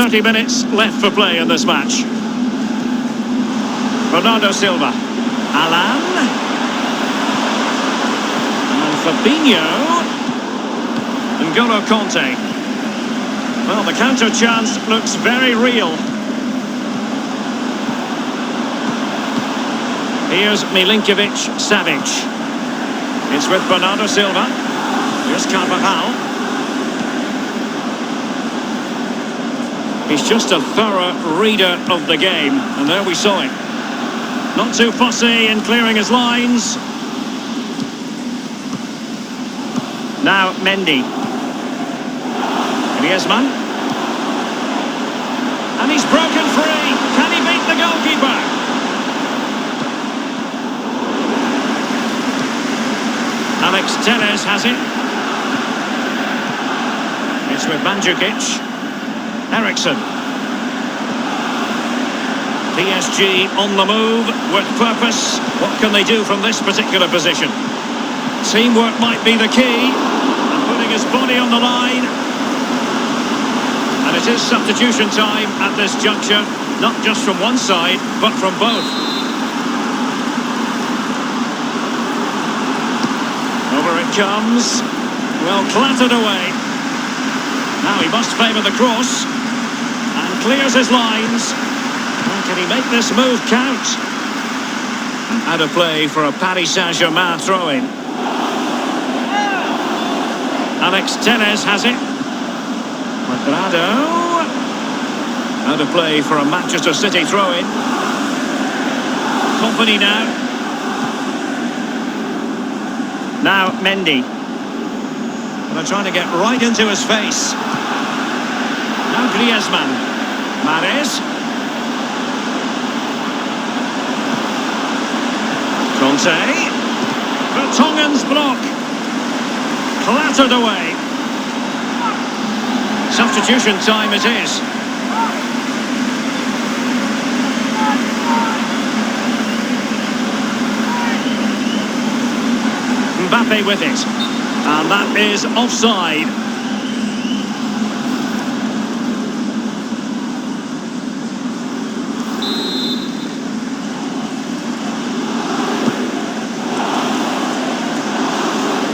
30 minutes left for play in this match. Bernardo Silva. Alan. And Fabinho. N'Golo Conte. Well, the counter chance looks very real. Here's Milinkovic-Savic. It's with Bernardo Silva. Here's Carvajal. He's just a thorough reader of the game, and there we saw it. Not too fussy in clearing his lines. Now Mendy. Griezmann. And he's broken free. Can he beat the goalkeeper? Alex Telles has it. It's with Mandzukic. Eriksson. PSG on the move with purpose. What can they do from this particular position? Teamwork might be the key. And putting his body on the line. And it is substitution time at this juncture. Not just from one side, but from both. Over it comes. Well, clattered away. Now he must favour the cross. And clears his lines. Well, can he make this move count? Out of play for a Paris Saint-Germain throw-in. Alex Telles has it. Cuadrado. Out of play for a Manchester City throw-in. Company now. Now Mendy. They're trying to get right into his face. Now Griezmann. Mahrez. Conte. Vertonghen's block. Clattered away. Substitution time it is. Mbappe with it. And that is offside.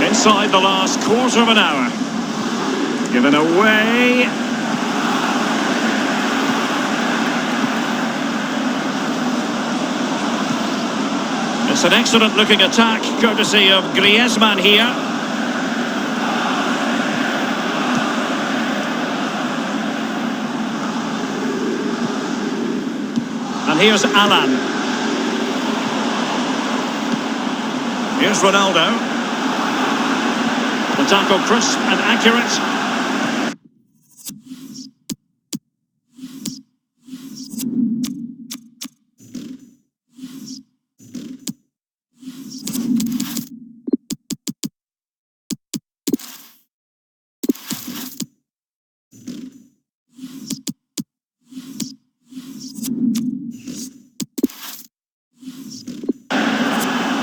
Inside the last quarter of an hour. Given away. It's an excellent looking attack, courtesy of Griezmann here. And here's Alan. Here's Ronaldo. The tackle crisp and accurate.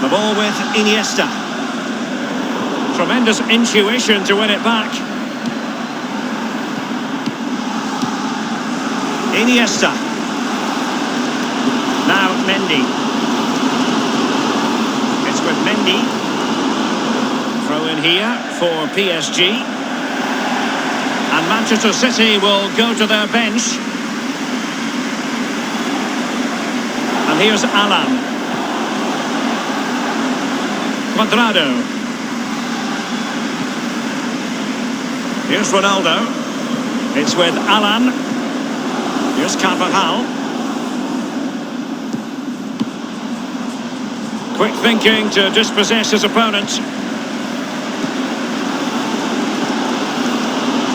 The ball with Iniesta. Tremendous intuition to win it back. Iniesta. Now Mendy. It's with Mendy. Throw in here for PSG. And Manchester City will go to their bench. And here's Alan. Cuadrado. Here's Ronaldo. It's with Alan. Here's Carvajal. Quick thinking to dispossess his opponent.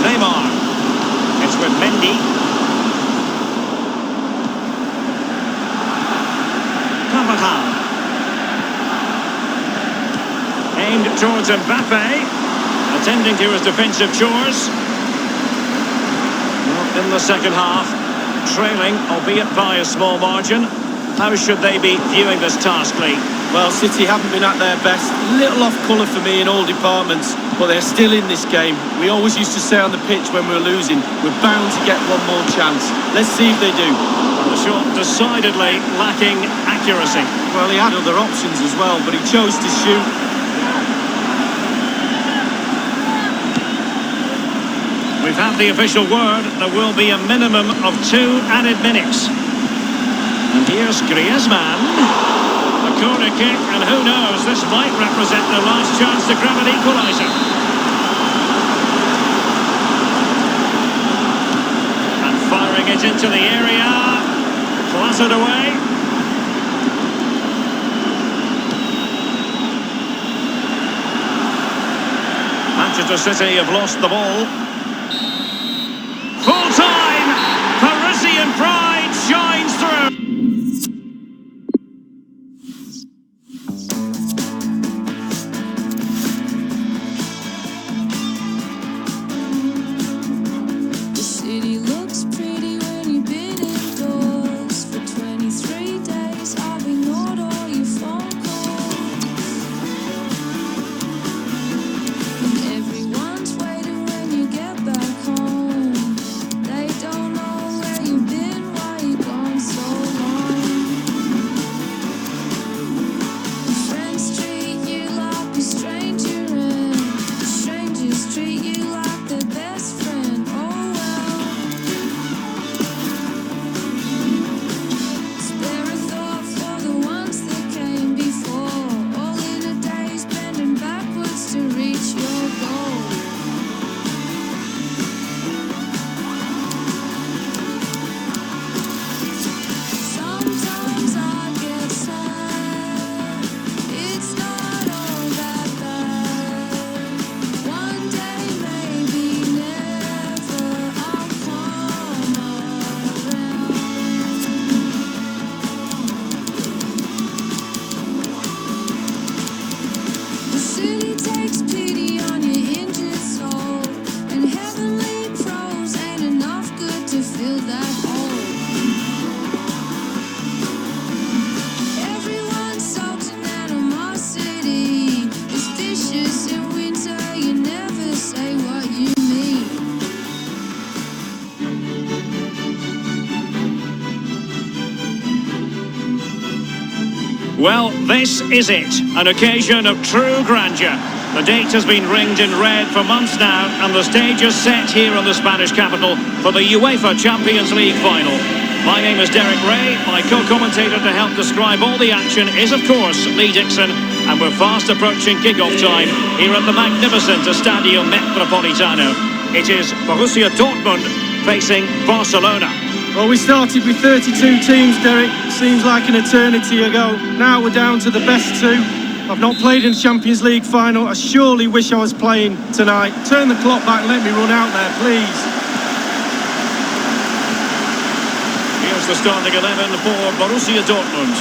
Neymar. It's with Mendy. Carvajal. Aimed towards Mbappe. Attending to his defensive chores. Well, in the second half, trailing, albeit by a small margin. How should they be viewing this task, Lee? Well, City haven't been at their best. Little off colour for me in all departments. but they're still in this game. We always used to say on the pitch when we were losing, we're bound to get one more chance. Let's see if they do. The shot decidedly lacking accuracy. Well, he had other options as well, but he chose to shoot. We've had the official word. There will be a minimum of 2 added minutes. And here's Griezmann. A corner kick, and who knows, this might represent the last chance to grab an equaliser. And firing it into the area. Clattered away. Manchester City have lost the ball. Full time! Parisian pride shines through! The city looks pretty when you've been indoors for 23 days. I've ignored all your phone calls, and everyone's waiting when you get back home. They don't know where you've been, why you've gone so long. Your friends treat you like a stranger, and strangers treat you like their best friend. Oh well. Spare a thought for the ones that came before, all in a daze, bending backwards to reach your goal. Sometimes I get sad. It's not all that bad. One day, maybe never, I'll come around. The city takes pity on your injured soul, and heavenly prose ain't enough good to fill that hole. Everyone's salt and animosity is vicious in winter. You never say what you mean. Well, this is it, an occasion of true grandeur. The date has been ringed in red for months now, and the stage is set here in the Spanish capital for the UEFA Champions League final. My name is Derek Ray. My co-commentator to help describe all the action is, of course, Lee Dixon, and we're fast approaching kick-off time here at the magnificent Estadio Metropolitano. It is Borussia Dortmund facing Barcelona. Well, we started with 32 teams, Derek. Seems like an eternity ago. Now we're down to the best 2. I've not played in the Champions League final. I surely wish I was playing tonight. Turn the clock back and let me run out there, please. Here's the starting 11 for Borussia Dortmund.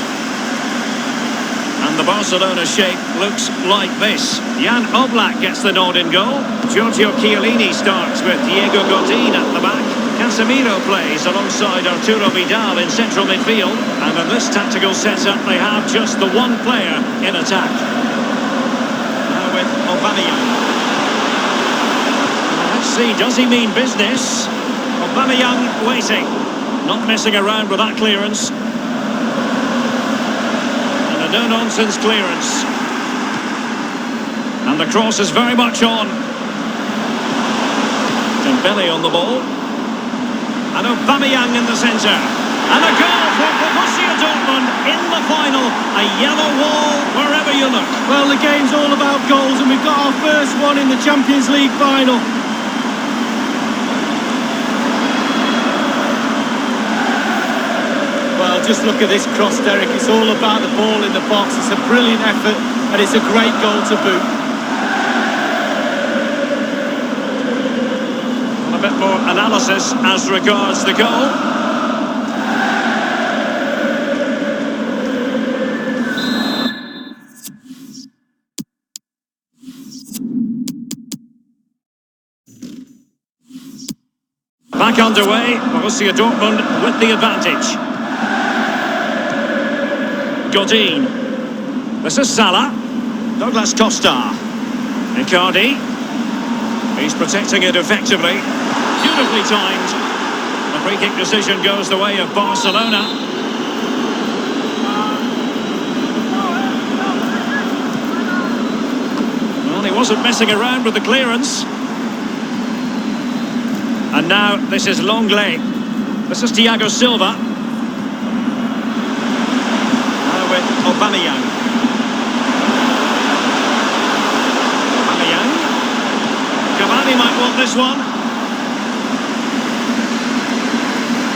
And the Barcelona shape looks like this. Jan Oblak gets the nod in goal. Giorgio Chiellini starts with Diego Godin at the back. Casemiro plays alongside Arturo Vidal in central midfield. And in this tactical setup, they have just the one player in attack. Now with Aubameyang. Let's see, does he mean business? Aubameyang waiting. Not messing around with that clearance. And a no-nonsense clearance. And the cross is very much on. Dembele on the ball. And Aubameyang in the centre. And a goal for Borussia Dortmund in the final. A yellow wall wherever you look. Well, the game's all about goals, and we've got our first one in the Champions League final. Well, just look at this cross, Derek. It's all about the ball in the box. It's a brilliant effort, and it's a great goal to boot. A bit more analysis as regards the goal. Back underway, Borussia Dortmund with the advantage. Godin. This is Salah. Douglas Costa. Icardi. He's protecting it effectively. Beautifully timed. The free kick decision goes the way of Barcelona. Well, he wasn't messing around with the clearance. And now this is Longley. This is Thiago Silva. Now with Aubameyang. Aubameyang. Cavani might want this one.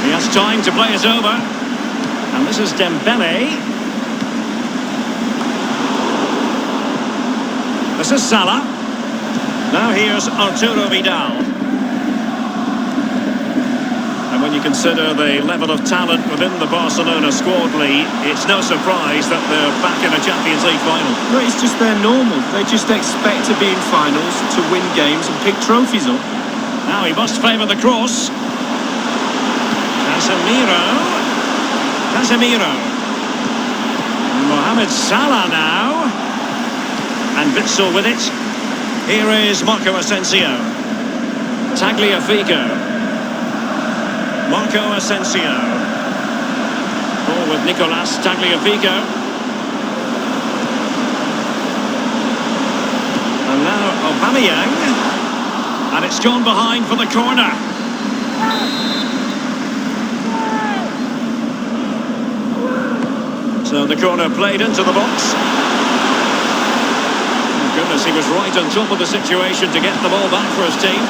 He has time to play it over. And this is Dembele. This is Salah. Now here's Arturo Vidal. And when you consider the level of talent within the Barcelona squad, Lee, it's no surprise that they're back in a Champions League final. Well, it's just their normal. They just expect to be in finals, to win games and pick trophies up. Now he must favour the cross. Casemiro. Mohamed Salah now. And Witsel with it. Here is Marco Asensio. Tagliafico. Marco Asensio. Ball with Nicolas Tagliafico. And now Aubameyang. And it's gone behind for the corner. So the corner played into the box. Oh, goodness, he was right on top of the situation to get the ball back for his team.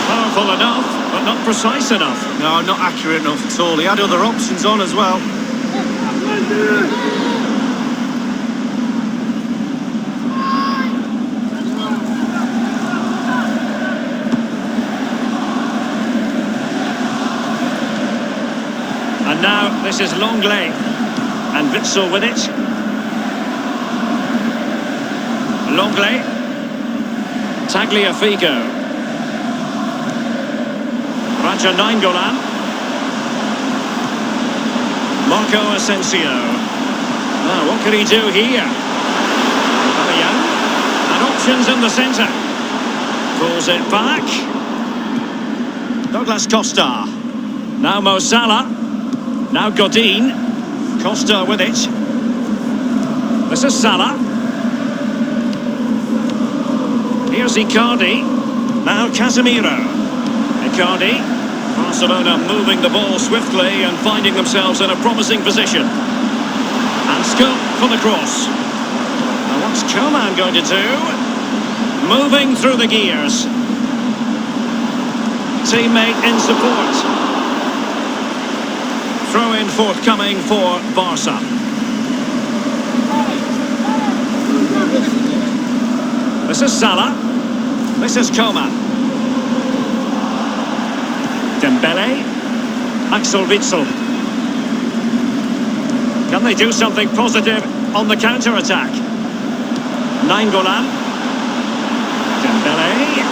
Powerful enough, but not precise enough. No, not accurate enough at all. He had other options on as well. And now this is Longley. And Witsel with it. Longley. Tagliafico. Raja Nainggolan. Marco Asensio. Now, what can he do here? Aubameyang. And options in the centre. Pulls it back. Douglas Costa. Now Mo Salah. Now Godin. Costa with it. This is Salah. Here's Icardi. Now Casemiro. Icardi. Barcelona moving the ball swiftly and finding themselves in a promising position. And scope for the cross. Now what's Coman going to do? Moving through the gears. Teammate in support. Throw in forthcoming for Barca. This is Salah. This is Coman. Dembele. Axel Witsel. Can they do something positive on the counter-attack? Nainggolan. Dembele.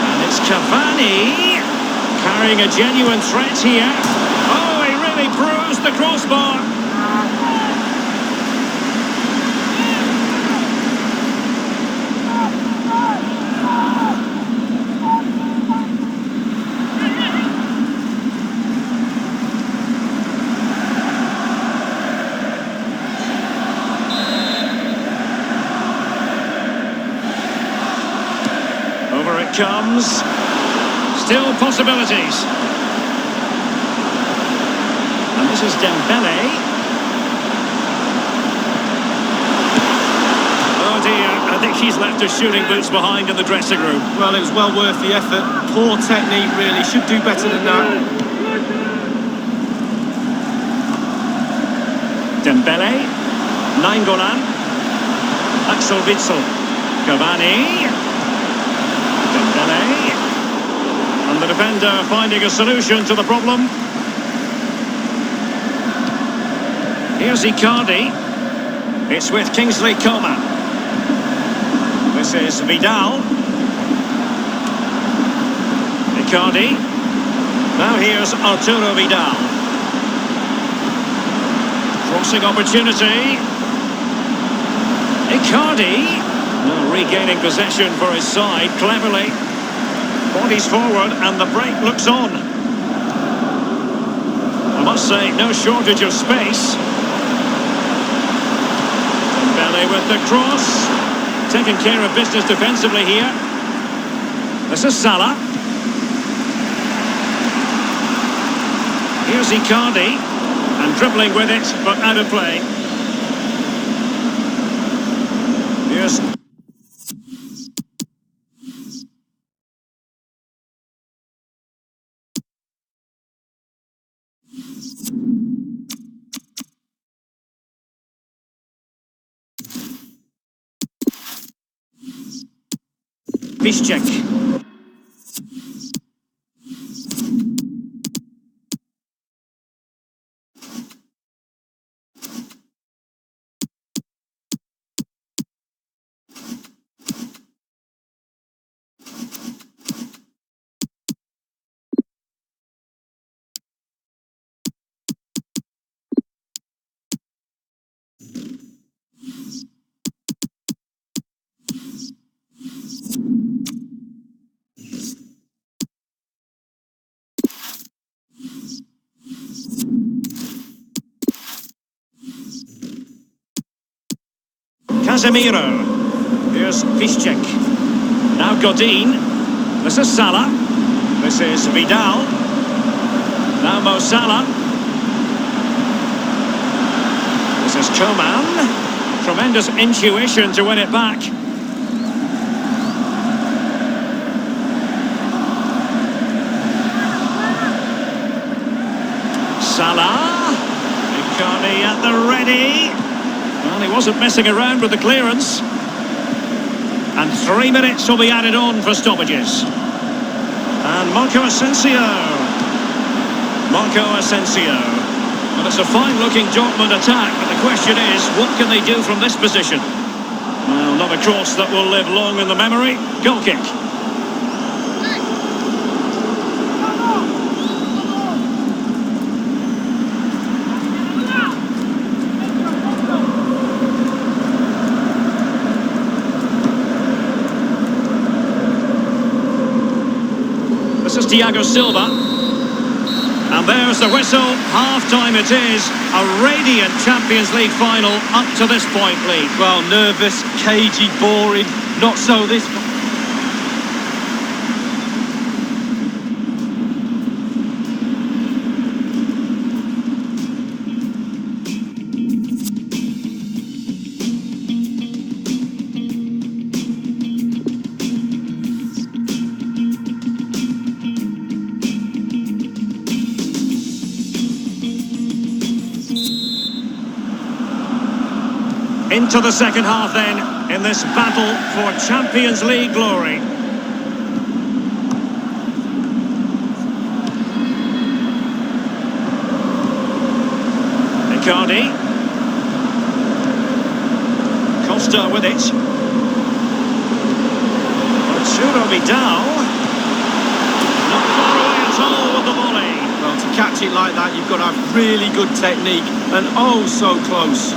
And it's Cavani. Carrying a genuine threat here. Oh, he really bruised the crossbar. Over it comes. Still possibilities. And this is Dembele. Oh dear, I think he's left his shooting boots behind in the dressing room. Well, it was well worth the effort. Poor technique, really. Should do better than that. Dembele. Nainggolan. Axel Witsel. Cavani. Dembele. And the defender finding a solution to the problem. Here's Icardi. It's with Kingsley Coman. This is Vidal. Icardi. Now here's Arturo Vidal. Crossing opportunity. Icardi. Now regaining possession for his side, cleverly. Bodies forward and the break looks on. I must say, no shortage of space. Dembele with the cross. Taking care of business defensively here. This is Salah. Here's Icardi. And dribbling with it, but out of play. Here's... Piszczek. Casemiro. Here's Piszczek. Now Godin. This is Salah. This is Vidal. Now Mo Salah. This is Coman. Tremendous intuition to win it back. Salah. Icardi at the ready. Well, he wasn't messing around with the clearance. And 3 minutes will be added on for stoppages. And Marco Asensio. Well, it's a fine-looking Dortmund attack, but the question is, what can they do from this position? Well, not a cross that will live long in the memory. Goal kick. This is Thiago Silva. And there's the whistle. Half-time it is. A radiant Champions League final up to this point, Lee. Well, nervous, cagey, boring. Not so this... Into the second half then, in this battle for Champions League glory. Icardi. Costa with it. Arturo Vidal. Not far away at all with the volley. Well, to catch it like that, you've got to have really good technique, and oh so close.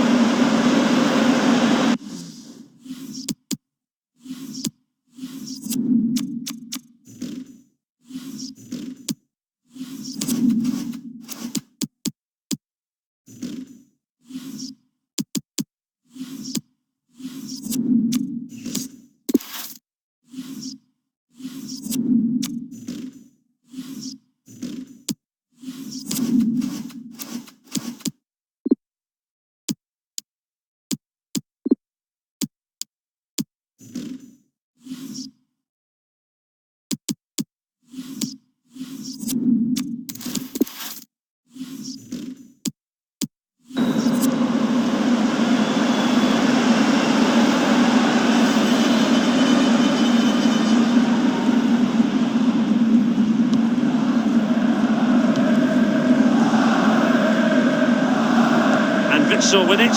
With it,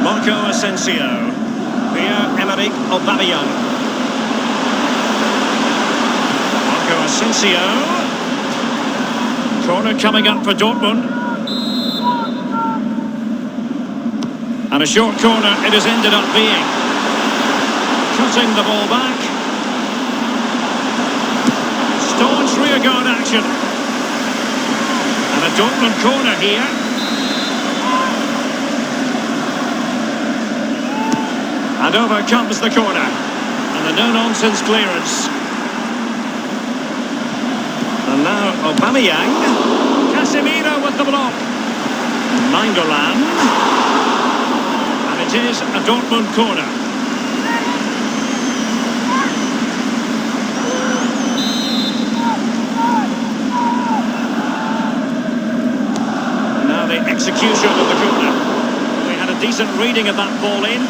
Marco Asensio, Pierre-Emerick Aubameyang. Marco Asensio, corner coming up for Dortmund, and a short corner it has ended up being. Cutting the ball back. Staunch rearguard action. And a Dortmund corner here. And over comes the corner. And a no-nonsense clearance. And now Aubameyang. Casemiro with the block. Nainggolan. And it is a Dortmund corner. Now the execution of the corner. We had a decent reading of that ball in.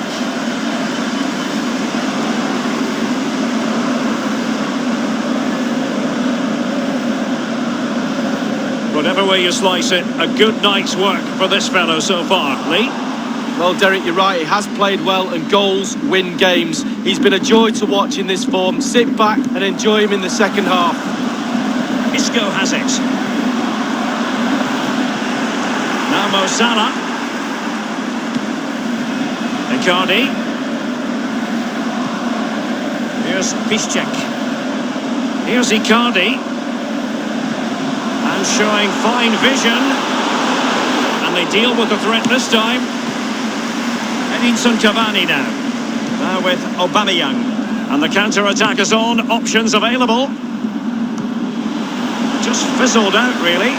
Whatever way you slice it, a good night's work for this fellow so far. Lee? Well, Derek, you're right. He has played well, and goals win games. He's been a joy to watch in this form. Sit back and enjoy him in the second half. Isco has it. Now Mo Salah. Icardi. Here's Piszczek. Here's Icardi. And showing fine vision. And they deal with the threat this time. Edinson Cavani now. Now with Aubameyang. And the counter-attack is on. Options available. Just fizzled out, really.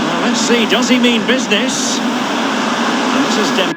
Well, let's see. Does he mean business? And this is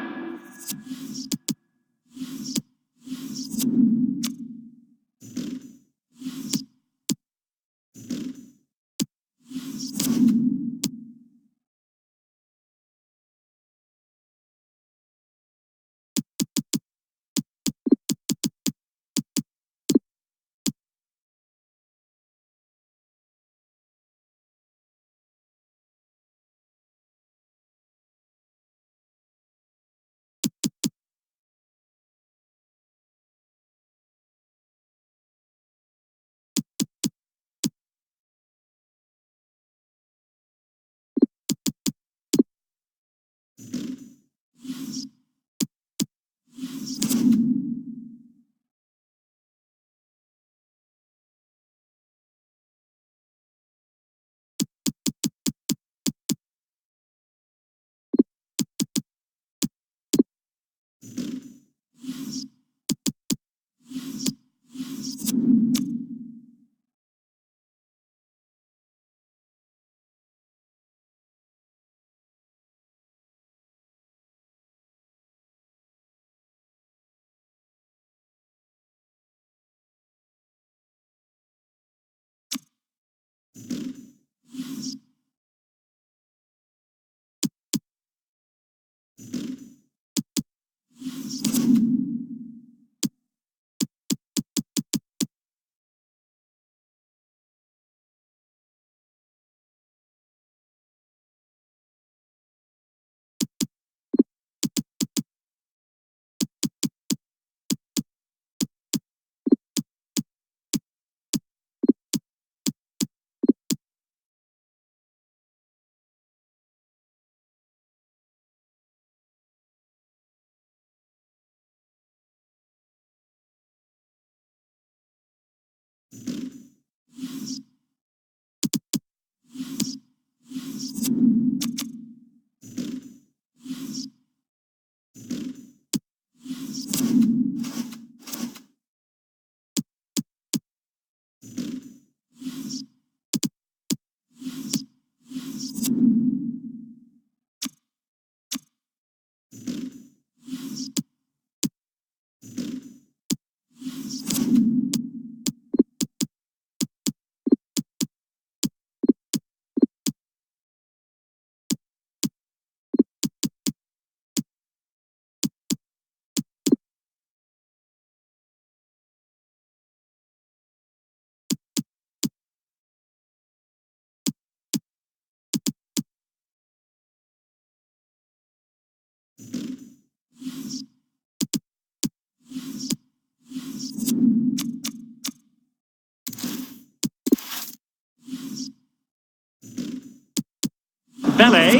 Pele,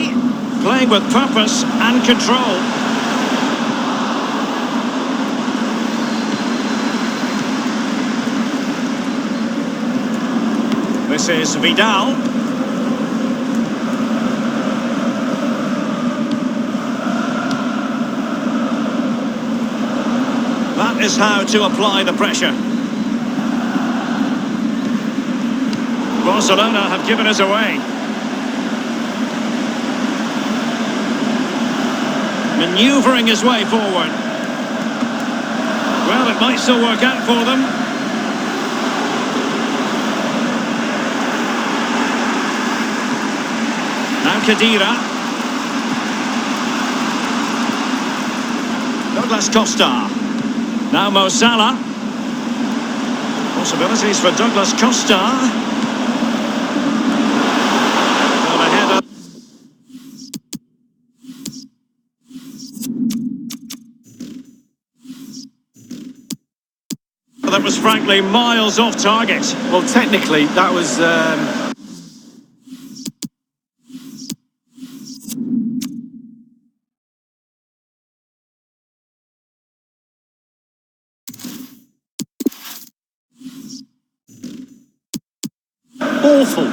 playing with purpose and control. This is Vidal. That is how to apply the pressure. Barcelona have given us away. Manoeuvring his way forward. Well, it might still work out for them. Now Khedira. Douglas Costa. Now Mo Salah. Possibilities for Douglas Costa. Well, ahead of... That was frankly miles off target. Well, technically, that was... awful.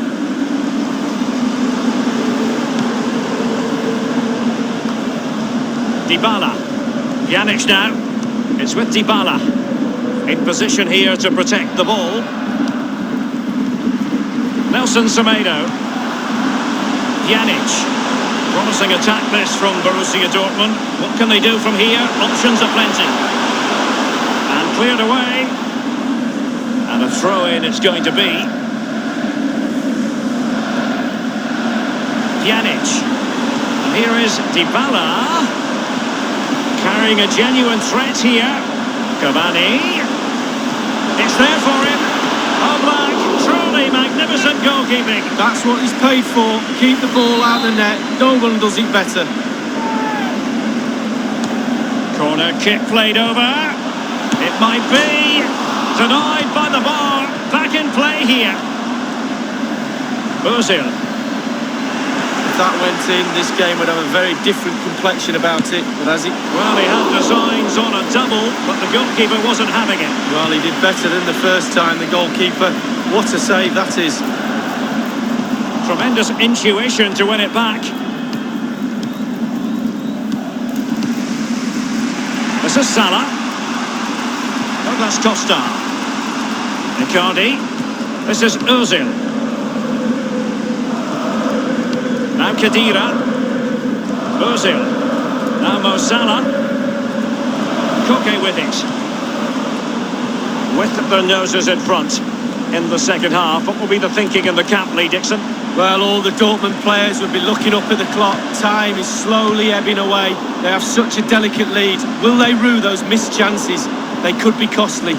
Dybala. Pjanic now. It's with Dybala. In position here to protect the ball. Nelson Semedo. Pjanic. Promising attack this from Borussia Dortmund. What can they do from here? Options are plenty. And cleared away. And a throw-in it's going to be. Pjanic. And here is Dybala. Carrying a genuine threat here. Cavani. It's there for him. Oblak, truly magnificent goalkeeping. That's what he's paid for. Keep the ball out of the net. No one does it better. Corner kick played over. It might be. Denied by the bar. Back in play here. Ozil. If that went in, this game would have a very different complexion about it. But has it? Well, he had designs on a double, but the goalkeeper wasn't having it. Well, he did better than the first time, the goalkeeper. What a save that is. Tremendous intuition to win it back. This is Salah. Douglas Costa. Icardi. This is Ozil. Now Khedira. Ozil. Now Mo Salah. Koke with it. With their noses in front in the second half. What will be the thinking in the camp, Lee Dixon? Well, all the Dortmund players would be looking up at the clock. Time is slowly ebbing away. They have such a delicate lead. Will they rue those missed chances? They could be costly.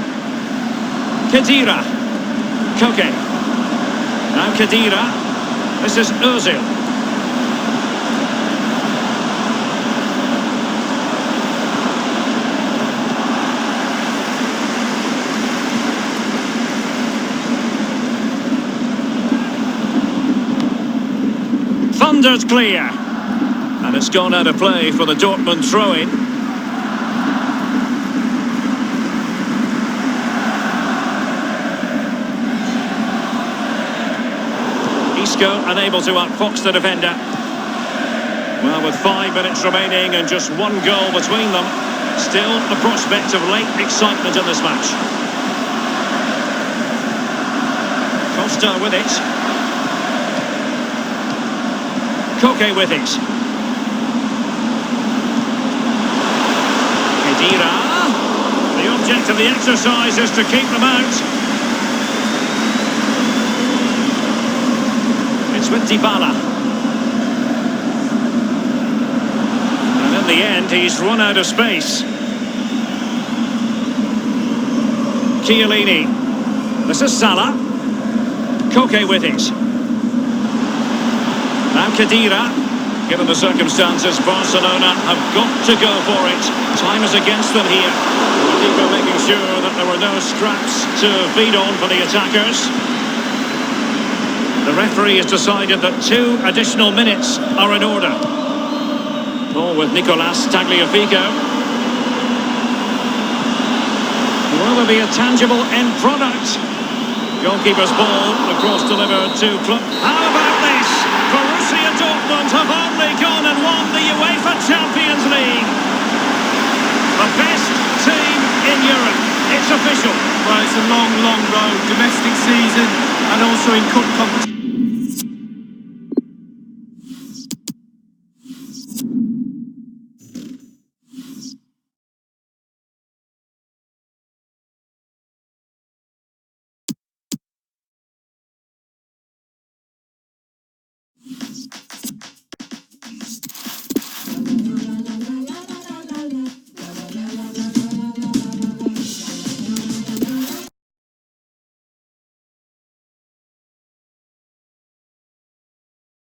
Khedira. Koke. Now Khedira. This is Ozil. Thundered clear. And it's gone out of play for the Dortmund throw-in. Isco unable to outfox the defender. Well, with 5 minutes remaining and just one goal between them, still the prospect of late excitement in this match. Costa with it. Koke with it. Khedira. The object of the exercise is to keep them out. It's with Dybala. And in the end, he's run out of space. Chiellini. This is Salah. Koke with it. Now Khedira. Given the circumstances, Barcelona have got to go for it. Time is against them here. The keeper making sure that there were no scraps to feed on for the attackers. The referee has decided that 2 additional minutes are in order. Ball with Nicolas Tagliafico. Will there be a tangible end product? Goalkeeper's ball, across delivered to Club. How about this? Borussia Dortmund have only gone and won the UEFA Champions League. The best team in Europe. It's official. Well, it's a long, long road. Domestic season and also in cup competition.